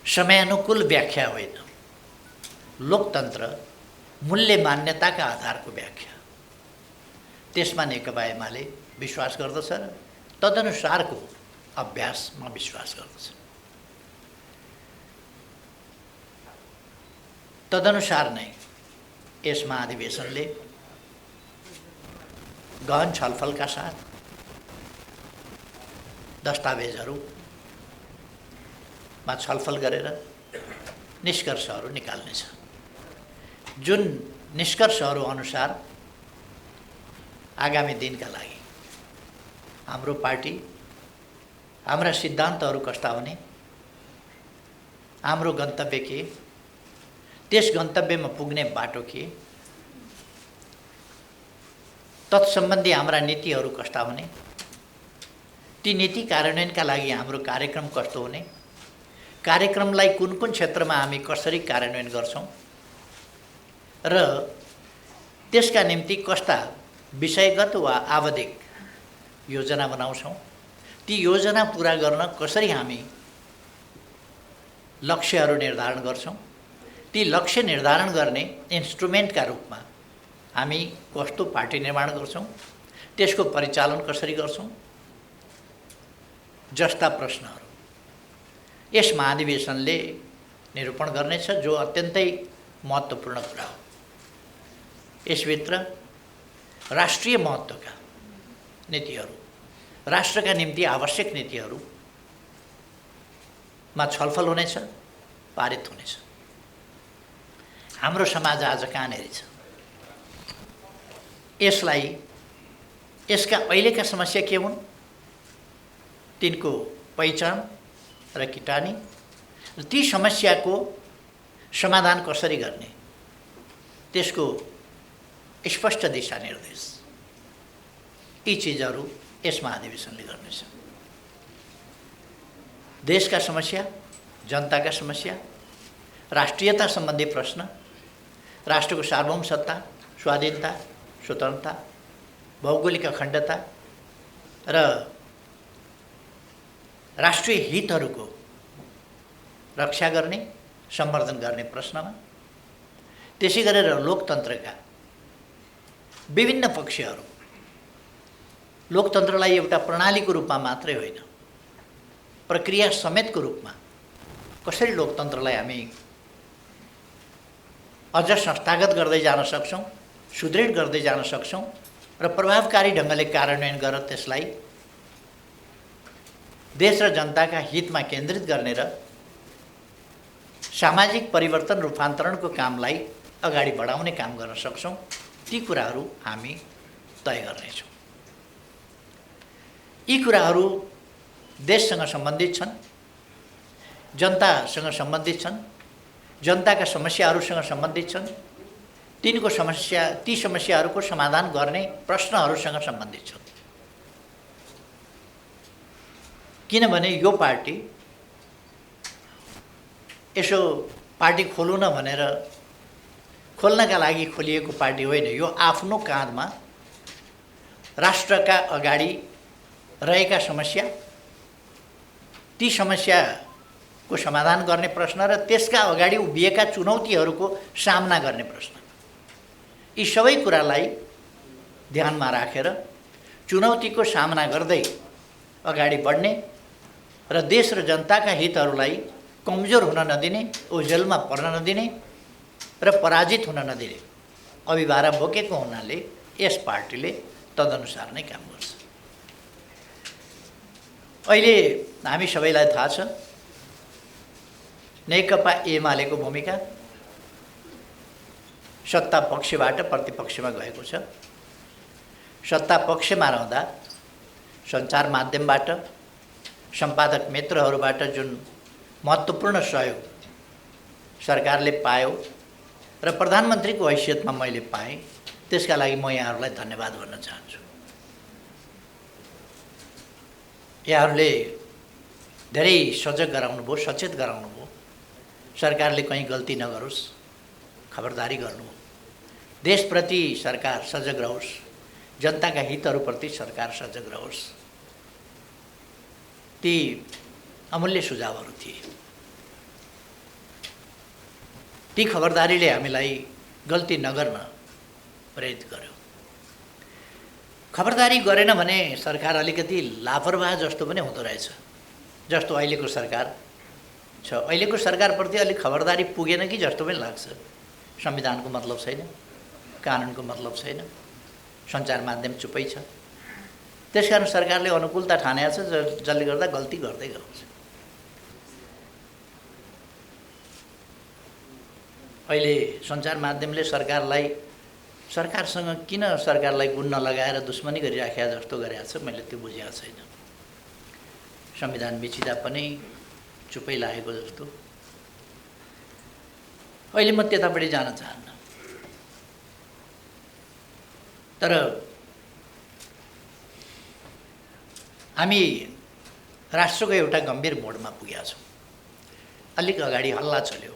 समयानुकूल व्याख्या होइन, लोकतन्त्र मूल्य मान्यताका आधारको व्याख्या। त्यसमा नेकपा एमाले विश्वास गर्दछ र तदनुसारको अभ्यासमा विश्वास गर्दछ। तदनुसार नै यस महाधिवेशनले गहन छलफलका साथ दस्तावेजहरूमा छलफल गरेर निष्कर्षहरू निकाल्नेछ। जुन निष्कर्षहरू अनुसार आगामी दिनका लागि हाम्रो पार्टी, हाम्रा सिद्धान्तहरू कस्ता हुने, हाम्रो गन्तव्य के, त्यस गन्तव्यमा पुग्ने बाटो के, तत्सम्बन्धी हाम्रा नीतिहरू कस्ता हुने, ती नीति कार्यान्वयनका लागि हाम्रो कार्यक्रम कस्तो हुने, कार्यक्रमलाई कुन कुन क्षेत्रमा हामी कसरी कार्यान्वयन गर्छौँ र त्यसका निम्ति कस्ता विषयगत वा आवधिक योजना बनाउँछौँ, ती योजना पुरा गर्न कसरी हामी लक्ष्यहरू निर्धारण गर्छौँ, ती लक्ष्य निर्धारण गर्ने इन्स्ट्रुमेन्टका रूपमा हामी कस्तो पार्टी निर्माण गर्छौँ, त्यसको परिचालन कसरी गर्छौँ जस्ता प्रश्नहरू यस महाधिवेशनले निरूपण गर्नेछ, जो अत्यन्तै महत्त्वपूर्ण कुरा हो। यसभित्र राष्ट्रिय महत्त्वका नीतिहरू, राष्ट्रका निम्ति आवश्यक नीतिहरूमा छलफल हुनेछ, पारित हुनेछ। हाम्रो समाज आज कहाँनेरि छ, यसलाई, यसका अहिलेका समस्या के हुन्, तिनको पहिचान र किटानी र ती समस्याको समाधान कसरी गर्ने, त्यसको स्पष्ट दिशानिर्देश, यी चिजहरू यस महाधिवेशनले गर्नेछ। देशका समस्या, जनताका समस्या, राष्ट्रियता सम्बन्धी प्रश्न, राष्ट्रको सार्वभौम सत्ता, स्वाधीनता, स्वतन्त्रता, भौगोलिक अखण्डता र राष्ट्रिय हितहरूको रक्षा गर्ने, सम्वर्धन गर्ने प्रश्नमा, त्यसै गरेर लोकतन्त्रका विभिन्न पक्षहरू, लोकतन्त्रलाई एउटा प्रणालीको रूपमा मात्रै होइन, प्रक्रिया समेतको रूपमा कसरी लोकतन्त्रलाई हामी अझ संस्थागत गर्दै जान सक्छौँ, सुदृढ गर्दै जान सक्छौँ र प्रभावकारी ढङ्गले कार्यान्वयन गरेर त्यसलाई देश र जनताका हितमा केन्द्रित गर्ने र सामाजिक परिवर्तन रूपान्तरणको कामलाई अगाडि बढाउने काम गर्न सक्छौँ, ती कुराहरू हामी तय गर्नेछौँ। यी कुराहरू देशसँग सम्बन्धित छन्, जनतासँग सम्बन्धित छन्, जनताका समस्याहरूसँग सम्बन्धित छन्, ती समस्याहरूको समाधान गर्ने प्रश्नहरूसँग सम्बन्धित छन्। किनभने यो पार्टी यसो पार्टी खोलौँ न भनेर खोल्नका लागि खोलिएको पार्टी होइन। यो आफ्नो काँधमा राष्ट्रका अगाडि रहेका समस्या, ती समस्याको समाधान गर्ने प्रश्न र त्यसका अगाडि उभिएका चुनौतीहरूको सामना गर्ने प्रश्न, यी सबै कुरालाई ध्यानमा राखेर चुनौतीको सामना गर्दै अगाडि बढ्ने र देश र जनताका हितहरूलाई कमजोर हुन नदिने, ओझेलमा पर्न नदिने र पराजित हुन नदिने अभिभारा बोकेको हुनाले यस पार्टीले तदनुसार नै काम गर्छ। अहिले हामी सबैलाई थाहा छ, नेकपा एमालेको भूमिका सत्ता पक्षबाट प्रतिपक्षमा गएको छ। सत्ता पक्षमा रहँदा सञ्चार माध्यमबाट सम्पादक मित्रहरूबाट जुन महत्त्वपूर्ण सहयोग सरकारले पायो र प्रधानमन्त्रीको हैसियतमा मैले पाएँ, त्यसका लागि म यहाँहरूलाई धन्यवाद भन्न चाहन्छु। यहाँहरूले धेरै सजग गराउनुभयो, सचेत गराउनुभयो, सरकारले कहीँ गल्ती नगरोस्, खबरदारी गर्नुभयो। देशप्रति सरकार सजग रहोस्, जनताका हितहरूप्रति सरकार सजग रहोस्। ती अमूल्य सुझावहरू थिए। ती खबरदारीले हामीलाई गल्ती नगर्न प्रेरित गर्यो। खबरदारी गरेन भने सरकार अलिकति लापरवाह जस्तो पनि हुँदो रहेछ, जस्तो अहिलेको सरकार छ। अहिलेको सरकारप्रति अलिक खबरदारी पुगेन कि जस्तो पनि लाग्छ। संविधानको मतलब छैन, कानुनको मतलब छैन, सञ्चार माध्यम चुपै छ। त्यसकारण सरकारले अनुकूलता ठानेको छ, जसले गर्दा गल्ती गर्दै गएको छ। अहिले सञ्चार माध्यमले सरकारसँग किन सरकारलाई गुण नलगाएर दुश्मनी गरिराखेका जस्तो गरेको छ, मैले त्यो बुझेको छैन। संविधान बिचिँदा पनि चुपै लागेको जस्तो। अहिले म त्यतापट्टि जान चाहन्न, तर हामी राष्ट्रको एउटा गम्भीर मोडमा पुगेका छौँ। अलिक अगाडि हल्ला चल्यो,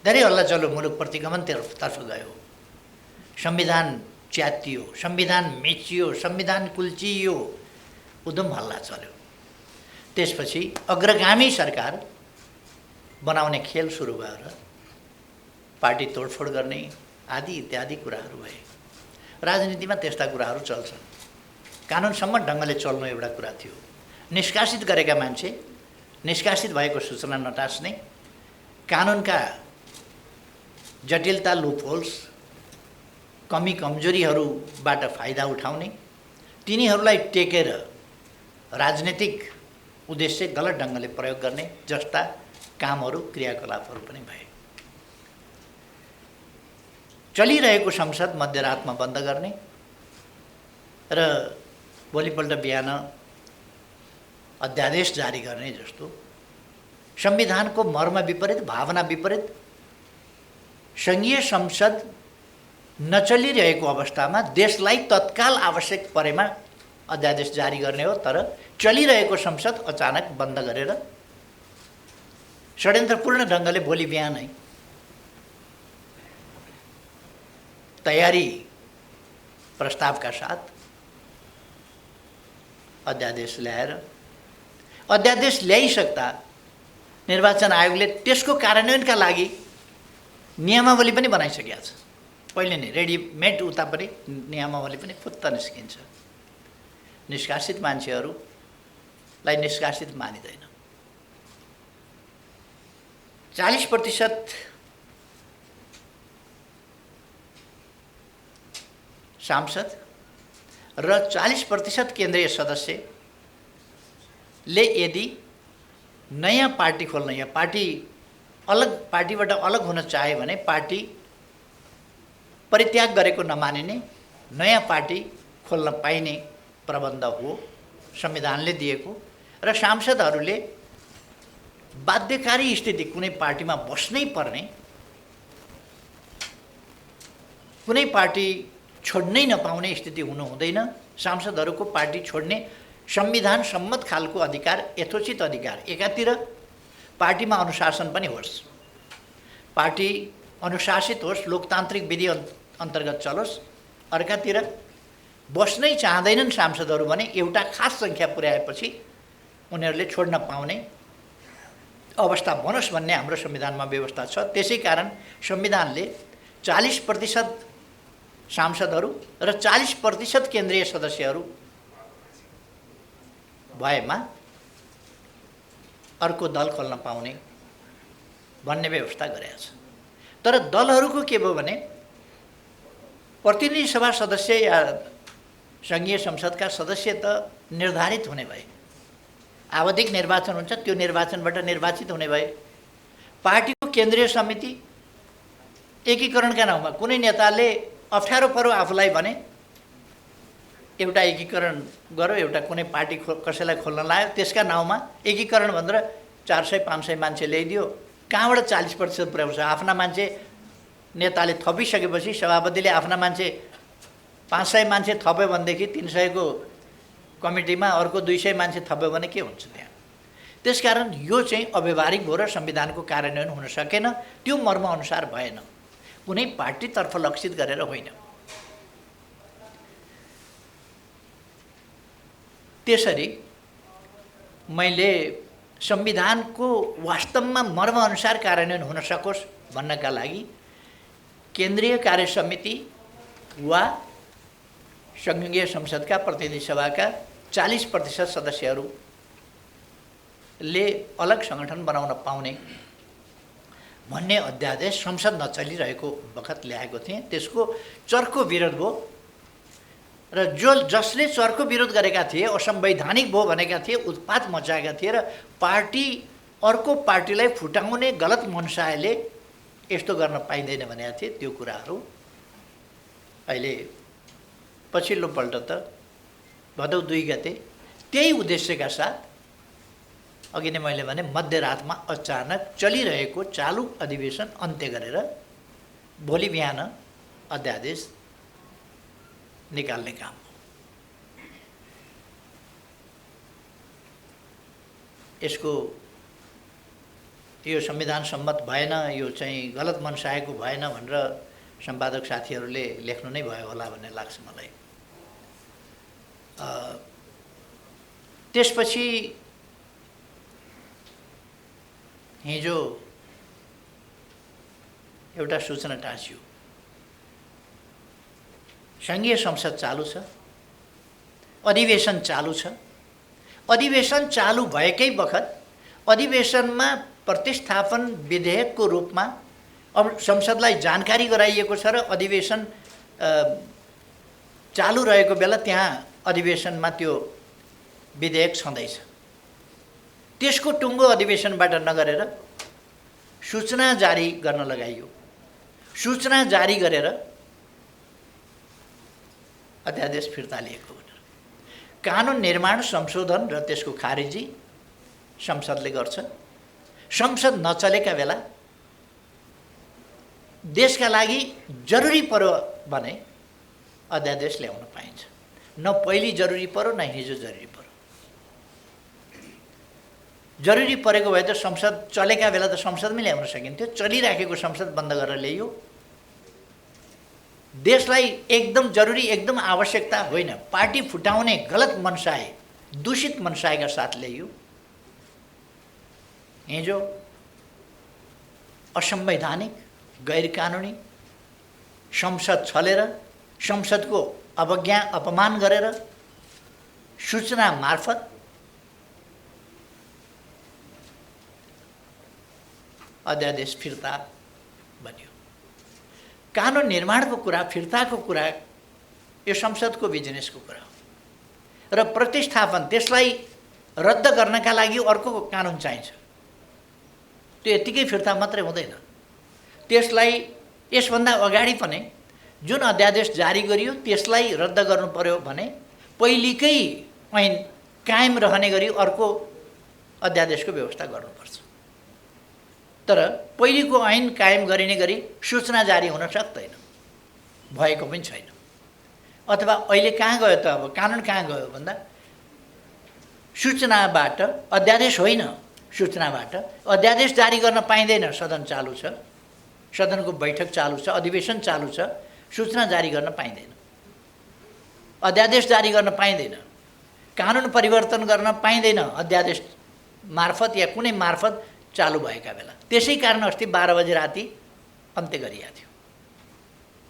धेरै हल्ला चल्यो, मुलुक प्रतिगमनतर्फ गयो। संविधान च्यातियो, संविधान मिचियो, संविधान कुल्चियो, उदम हल्ला चल्यो। त्यसपछि अग्रगामी सरकार बनाउने खेल सुरु भएर पार्टी तोडफोड गर्ने आदि इत्यादि कुराहरू भए। राजनीतिमा त्यस्ता कुराहरू चल्छन्। कानुनसम्म ढङ्गले चल्नु एउटा कुरा थियो। निष्कासित गरेका मान्छे निष्कासित भएको सूचना नटास्ने, कानुनका जटिलता, लुपहोल्स, कमी कमजोरीहरूबाट फाइदा उठाउने, तिनीहरूलाई टेकेर राजनीतिक उद्देश्य गलत ढङ्गले प्रयोग गर्ने जस्ता कामहरू, क्रियाकलापहरू पनि भए। चलिरहेको संसद मध्यरातमा बन्द गर्ने र भोलिपल्ट बिहान अध्यादेश जारी गर्ने जस्तो संविधानको मर्म विपरीत, भावना विपरीत, सङ्घीय संसद नचलिरहेको अवस्थामा देशलाई तत्काल आवश्यक परेमा अध्यादेश जारी गर्ने हो। तर चलिरहेको संसद अचानक बन्द गरेर षड्यन्त्रपूर्ण ढङ्गले भोलि बिहानै तयारी प्रस्तावका साथ अध्यादेश ल्याएर, अध्यादेश ल्याइसक्दा निर्वाचन आयोगले त्यसको कार्यान्वयनका लागि नियमावली पनि बनाइसकेको छ। पहिले नै रेडिमेड उता पनि नियमावली पनि फुत्त निस्किन्छ। निष्कासित मान्छेहरूलाई निष्कासित मानिँदैन। 40% सांसद र 40% केन्द्रीय सदस्यले यदि नयाँ पार्टी खोल्न या पार्टीबाट अलग हुन चाहे भने पार्टी परित्याग गरेको नमानिने, नयाँ पार्टी खोल्न पाइने प्रबन्ध हो संविधानले दिएको। र सांसदहरूले बाध्यकारी स्थिति, कुनै पार्टीमा बस्नै पर्ने, कुनै पार्टी छोड्नै नपाउने स्थिति हुनु हुँदैन। सांसदहरूको पार्टी छोड्ने संविधान सम्मत खालको अधिकार, यथोचित अधिकार। एकातिर पार्टीमा अनुशासन पनि होस्, पार्टी अनुशासित होस्, लोकतान्त्रिक विधि अन्तर्गत चलोस्। अर्कातिर बस्नै चाहँदैनन् सांसदहरू भने एउटा खास सङ्ख्या पुर्याएपछि उनीहरूले छोड्न पाउने अवस्था बनोस् भन्ने हाम्रो संविधानमा व्यवस्था छ। त्यसै कारण संविधानले 40% सांसदहरू र 40% केन्द्रीय सदस्यहरू भएमा अर्को दल खोल्न पाउने भन्ने व्यवस्था गरेको छ। तर दलहरूको के भयो भने प्रतिनिधि सभा सदस्य या सङ्घीय संसदका सदस्य त निर्धारित हुने भए, आवधिक निर्वाचन हुन्छ, त्यो निर्वाचनबाट निर्वाचित हुने भए। पार्टीको केन्द्रीय समिति एकीकरणका नाउँमा कुनै नेताले अप्ठ्यारो परो आफूलाई भने एउटा एकीकरण गर्यो, एउटा कुनै पार्टी कसैलाई खोल्न लायो, त्यसका नाउँमा एकीकरण भनेर 400-500 मान्छे ल्याइदियो। कहाँबाट 40% पुर्याउँछ? आफ्ना मान्छे नेताले थपिसकेपछि सभापतिले आफ्ना मान्छे 500 मान्छे थप्यो भनेदेखि 300 को कमिटीमा अर्को 200 मान्छे थप्यो भने के हुन्छ त्यहाँ? त्यसकारण यो चाहिँ अव्यवहारिक भयो र संविधानको कार्यान्वयन हुन सकेन। त्यो मर्मअनुसार भएन, कुनै पार्टीतर्फ लक्षित गरेर होइन। त्यसरी मैले संविधानको वास्तवमा मर्मअनुसार कार्यान्वयन हुन सकोस् भन्नका लागि केन्द्रीय कार्य समिति वा संघीय संसदका प्रतिनिधि सभाका 40% सदस्यहरूले अलग सङ्गठन बनाउन पाउने भन्ने अध्यादेश संसद नचलिरहेको बखत ल्याएको थिएँ। त्यसको चर्को विरोध भयो र जसले चर्को विरोध गरेका थिए, असंवैधानिक भयो भनेका थिए, उत्पात मचाएका थिए र पार्टी अर्को पार्टीलाई फुटाउने गलत मनसायले यस्तो गर्न पाइँदैन भनेका थिए, त्यो कुराहरू अहिले पछिल्लो पल्ट त भदौ 2 गते त्यही उद्देश्यका साथ अघि नै मैले भने मध्यरातमा अचानक चलिरहेको चालु अधिवेशन अन्त्य गरेर भोलि बिहान अध्यादेश निकाल्ने काम हो। यसको यो संविधान सम्मत भएन, यो चाहिँ गलत मनसायको भएन भनेर सम्पादक साथीहरूले लेख्नु नै भयो होला भन्ने लाग्छ मलाई। त्यसपछि हिजो एउटा सूचना टाँसियो, संघीय संसद चालू छ, अधिवेशन चालू छ। अधिवेशन चालू भएकै बखत अधिवेशनमा प्रतिस्थापन विधेयकको रूपमा अब संसदलाई जानकारी गराइएको छ र अधिवेशन चालू रहेको बेला त्यहाँ अधिवेशनमा त्यो विधेयक छँदैछ। त्यसको टुङ्गो अधिवेशनबाट नगरेर सूचना जारी गर्न लगाइयो। सूचना जारी गरेर अध्यादेश फिर्ता लिएको भनेर कानुन निर्माण संशोधन र त्यसको खारिजी संसदले गर्छ। संसद नचलेका बेला देशका लागि जरुरी पर्यो भने अध्यादेश ल्याउन पाइन्छ। न पहिले जरुरी पर्यो, न हिजो जरुरी पर्यो। जरुरी परेको भए त संसद चलेका बेला त संसदमै ल्याउन सकिन्थ्यो। चलिराखेको संसद बन्द गरेर ल्याइयो। देशलाई एकदम जरुरी, एकदम आवश्यकता होइन, पार्टी फुटाउने गलत मनसाय, दूषित मनसायका साथ ल्याइयो। हिजो असंवैधानिक, गैरकानुनी, संसद छलेर, संसदको अवज्ञा अपमान गरेर सूचना मार्फत अध्यादेश फिर्ता बन्यो। कानुन निर्माणको कुरा, फिर्ताको कुरा यो संसदको बिजनेसको कुरा हो र प्रतिस्थापन, त्यसलाई रद्द गर्नका लागि अर्को कानुन चाहिन्छ। त्यो यतिकै फिर्ता मात्रै हुँदैन। त्यसलाई यसभन्दा अगाडि पनि जुन अध्यादेश जारी गरियो त्यसलाई रद्द गर्नु पर्यो भने पहिलेकै ऐन कायम रहने गरी अर्को अध्यादेशको व्यवस्था गर्नुपर्छ। तर पहिलेको ऐन कायम गरिने गरी सूचना जारी हुन सक्दैन, भएको पनि छैन। अथवा अहिले कहाँ गयो त? अब कानुन कहाँ गयो भन्दा सूचनाबाट, अध्यादेश होइन, सूचनाबाट अध्यादेश जारी गर्न पाइँदैन। सदन चालू छ, सदनको बैठक चालू छ, अधिवेशन चालू छ, सूचना जारी गर्न पाइँदैन, अध्यादेश जारी गर्न पाइँदैन, कानुन परिवर्तन गर्न पाइँदैन अध्यादेश मार्फत या कुनै मार्फत चालू भएका बेला। त्यसै कारण अस्ति 12 बजे राति अन्त्य गरिएको थियो।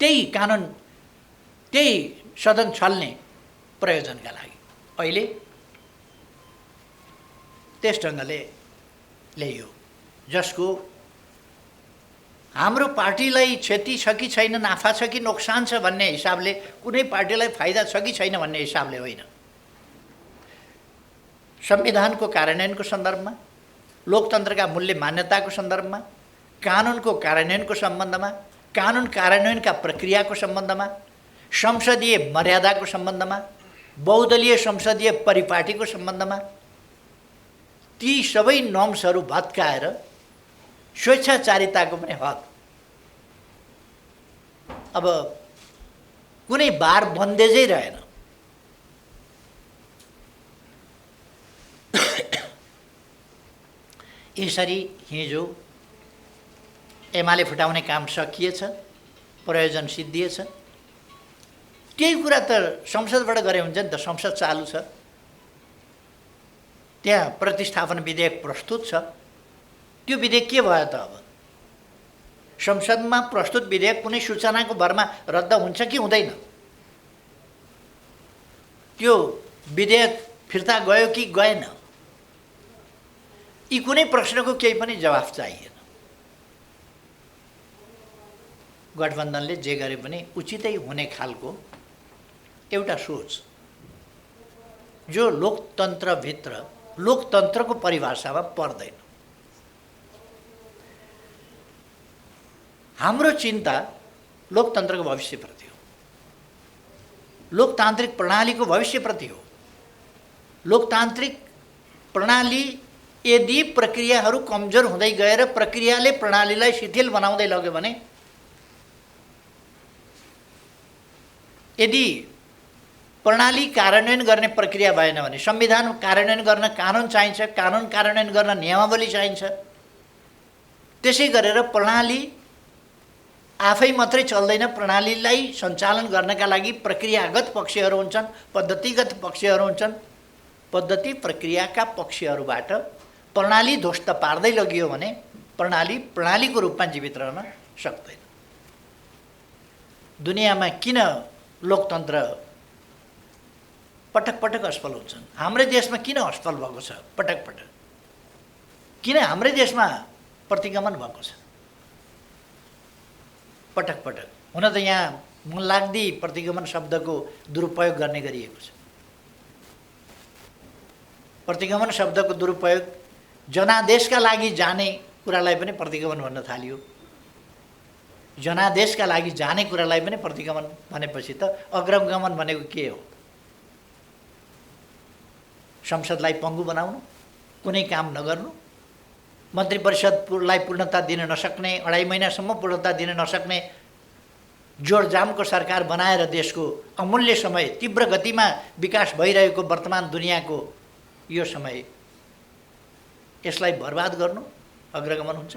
त्यही कानुन, त्यही सदन छल्ने प्रयोजनका लागि अहिले त्यस ढङ्गले ल्याइयो, जसको हाम्रो पार्टीलाई क्षति छ कि छैन, नाफा छ कि नोक्सान छ भन्ने हिसाबले, कुनै पार्टीलाई फाइदा छ कि छैन भन्ने हिसाबले होइन। संविधानको कार्यान्वयनको सन्दर्भमा, लोकतन्त्रका मूल्य मान्यताको सन्दर्भमा, कानुनको कार्यान्वयनको सम्बन्धमा, कानुन कार्यान्वयनका प्रक्रियाको सम्बन्धमा, संसदीय मर्यादाको सम्बन्धमा बहुदलीय संसदीय परिपाटीको सम्बन्धमा ती सबै नर्म्सहरू भत्काएर स्वेच्छाचारिताको पनि हक। अब कुनै बार बन्देजै रहेन। यसरी हिजो एमाले फुटाउने काम सकिएछ, प्रयोजन सिद्धिएछ। त्यही कुरा त संसदबाट गरे हुन्छ नि त। संसद चालु छ, त्यहाँ प्रतिस्थापन विधेयक प्रस्तुत छ। त्यो विधेयक के भयो त? अब संसदमा प्रस्तुत विधेयक कुनै सूचनाको भरमा रद्द हुन्छ कि हुँदैन? त्यो विधेयक फिर्ता गयो कि गएन? यी कुनै प्रश्नको केही पनि जवाफ चाहिएन। गठबन्धनले जे गरे पनि उचितै हुने खालको एउटा सोच, जो लोकतन्त्रभित्र लोकतन्त्रको परिभाषामा पर्दैन। हाम्रो चिन्ता लोकतन्त्रको भविष्यप्रति हो, लोकतान्त्रिक प्रणालीको भविष्यप्रति हो। लोकतान्त्रिक प्रणाली यदि प्रक्रियाहरू कमजोर हुँदै गएर प्रक्रियाले प्रणालीलाई शिथिल बनाउँदै लग्यो भने, यदि प्रणाली कार्यान्वयन गर्ने प्रक्रिया भएन भने, संविधान कार्यान्वयन गर्न कानुन चाहिन्छ, कानुन कार्यान्वयन गर्न नियमावली चाहिन्छ। त्यसै गरेर प्रणाली आफै मात्रै चल्दैन। प्रणालीलाई सञ्चालन गर्नका लागि प्रक्रियागत पक्षहरू हुन्छन्, पद्धतिगत पक्षहरू हुन्छन्। पद्धति प्रक्रियाका पक्षहरूबाट प्रणाली ध्वस्त पार्दै लगियो भने प्रणाली प्रणालीको रूपमा जीवित रहन सक्दैन। दुनियाँमा किन लोकतन्त्र पटक पटक असफल हुन्छन्? हाम्रै देशमा किन असफल भएको छ पटक पटक? किन हाम्रै देशमा प्रतिगमन भएको छ पटक पटक? हुन त यहाँ मनलाग्दी प्रतिगमन शब्दको दुरुपयोग गर्ने गरिएको छ। प्रतिगमन शब्दको दुरुपयोग जनादेशका लागि जाने कुरालाई पनि प्रतिगमन भन्न थालियो। जनादेशका लागि जाने कुरालाई पनि प्रतिगमन भनेपछि त अग्रगमन भनेको के हो? संसदलाई पङ्गु बनाउनु, कुनै काम नगर्नु, मन्त्री परिषदलाई पूर्णता दिन नसक्ने, 2.5 महिनासम्म पूर्णता दिन नसक्ने जोडजामको सरकार बनाएर देशको अमूल्य समय, तीव्र गतिमा विकास भइरहेको वर्तमान दुनियाँको यो समय, यसलाई बर्बाद गर्नु अग्रगमन हुन्छ।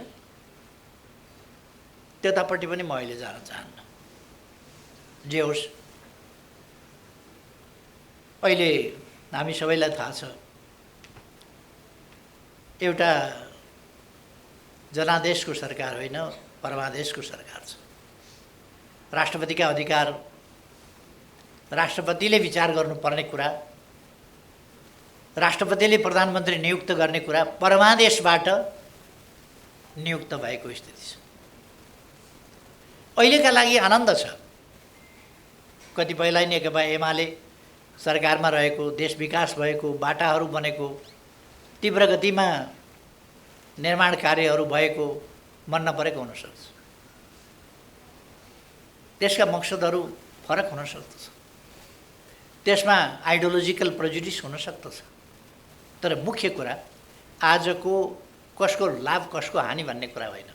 त्यतापट्टि पनि म अहिले जान चाहन्न। जे होस्, अहिले हामी सबैलाई थाहा छ, एउटा जनादेशको सरकार होइन, परमादेशको सरकार छ। राष्ट्रपतिका अधिकार राष्ट्रपतिले विचार गर्नुपर्ने कुरा, राष्ट्रपतिले प्रधानमन्त्री नियुक्त गर्ने कुरा परमादेशबाट नियुक्त भएको स्थिति छ। अहिलेका लागि आनन्द छ। कतिपयलाई नेकपा एमाले सरकारमा रहेको, देश विकास भएको, बाटाहरू बनेको, तीव्र गतिमा निर्माण कार्यहरू भएको मन नपरेको हुनसक्छ। त्यसका मकसदहरू फरक हुन सक्दछ, त्यसमा आइडियोलोजिकल प्रेजुडिस हुन सक्दछ। तर मुख्य कुरा आजको कसको लाभ कसको हानि भन्ने कुरा होइन।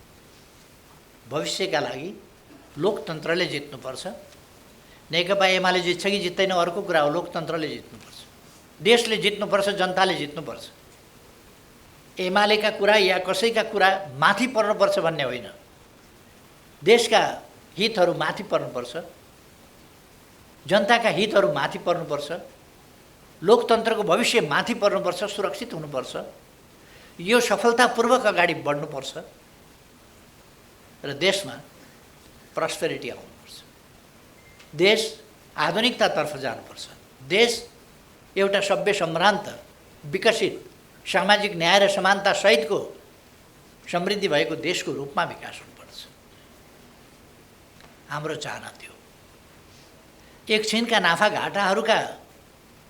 भविष्यका लागि लोकतन्त्रले जित्नुपर्छ। नेकपा एमाले जित्छ कि जित्दैन अर्को कुरा हो, लोकतन्त्रले जित्नुपर्छ, देशले जित्नुपर्छ, जनताले जित्नुपर्छ। एमालेका कुरा या कसैका कुरा माथि पर्नुपर्छ भन्ने होइन। देशका हितहरू माथि पर्नुपर्छ, जनताका हितहरू माथि पर्नुपर्छ, लोकतन्त्रको भविष्य माथि पर्नुपर्छ, सुरक्षित हुनुपर्छ। यो सफलतापूर्वक अगाडि बढ्नुपर्छ र देशमा प्रस्पेरिटी आउनुपर्छ। देश आधुनिकतातर्फ जानुपर्छ। देश एउटा सभ्य सम्भ्रान्त, विकसित, सामाजिक न्याय र समानता सहितको समृद्धि भएको देशको रूपमा विकास हुनुपर्छ। हाम्रो चाहना थियो। एकछिनका नाफा घाटाहरूका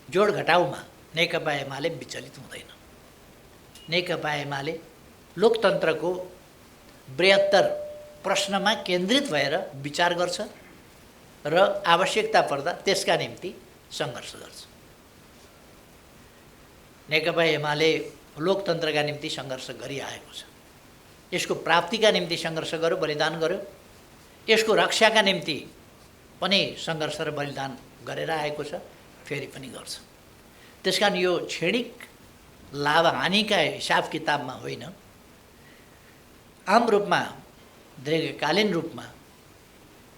जोड घटाउमा नेकपा एमाले विचलित हुँदैन। नेकपा एमाले लोकतन्त्रको बृहत्तर प्रश्नमा केन्द्रित भएर विचार गर्छ र आवश्यकता पर्दा त्यसका निम्ति सङ्घर्ष गर्छ। नेकपा एमाले लोकतन्त्रका निम्ति सङ्घर्ष गरिआएको छ। यसको प्राप्तिका निम्ति सङ्घर्ष गर्यो, बलिदान गर्यो। यसको रक्षाका निम्ति पनि सङ्घर्ष र बलिदान गरेर आएको छ, फेरि पनि गर्छ। त्यसकारण यो क्षणिक लाभ हानिका हिसाब किताबमा होइन, आम रूपमा दीर्घकालीन रूपमा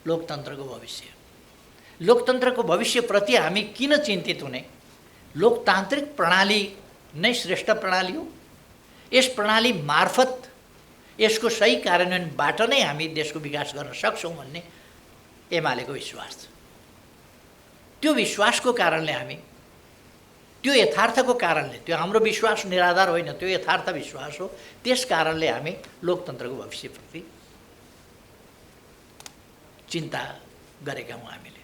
लोकतन्त्रको भविष्य, लोकतन्त्रको भविष्यप्रति हामी किन चिन्तित हुने? लोकतान्त्रिक प्रणाली नै श्रेष्ठ प्रणाली हो। यस प्रणाली मार्फत यसको सही कार्यान्वयनबाट नै हामी देशको विकास गर्न सक्छौँ भन्ने एमालेको विश्वास छ। त्यो विश्वासको कारणले हामी, त्यो यथार्थको कारणले, त्यो हाम्रो विश्वास निराधार होइन, त्यो यथार्थ विश्वास हो, त्यस कारणले हामी लोकतन्त्रको भविष्यप्रति चिन्ता गरेका हौँ। हामीले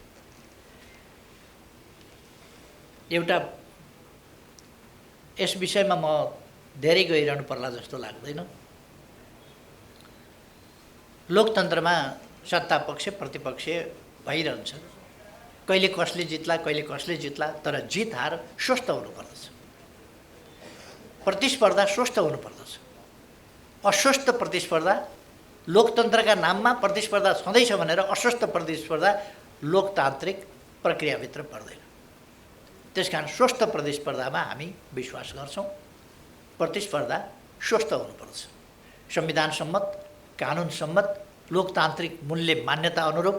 एउटा यस विषयमा म धेरै गइरहनु पर्ला जस्तो लाग्दैन। लोकतन्त्रमा सत्ता पक्ष प्रतिपक्ष भइरहन्छ, कहिले कसले जित्ला कहिले कसले जित्ला, तर जित हार स्वस्थ हुनुपर्दछ, प्रतिस्पर्धा स्वस्थ हुनुपर्दछ। अस्वस्थ प्रतिस्पर्धा, लोकतन्त्रका नाममा प्रतिस्पर्धा छँदैछ भनेर अस्वस्थ प्रतिस्पर्धा लोकतान्त्रिक प्रक्रियाभित्र पर्दैन। त्यसकारण स्वस्थ प्रतिस्पर्धामा हामी विश्वास गर्छौँ। प्रतिस्पर्धा स्वस्थ हुनुपर्छ, संविधान सम्मत, कानुन सम्मत, लोकतान्त्रिक मूल्य मान्यता अनुरूप।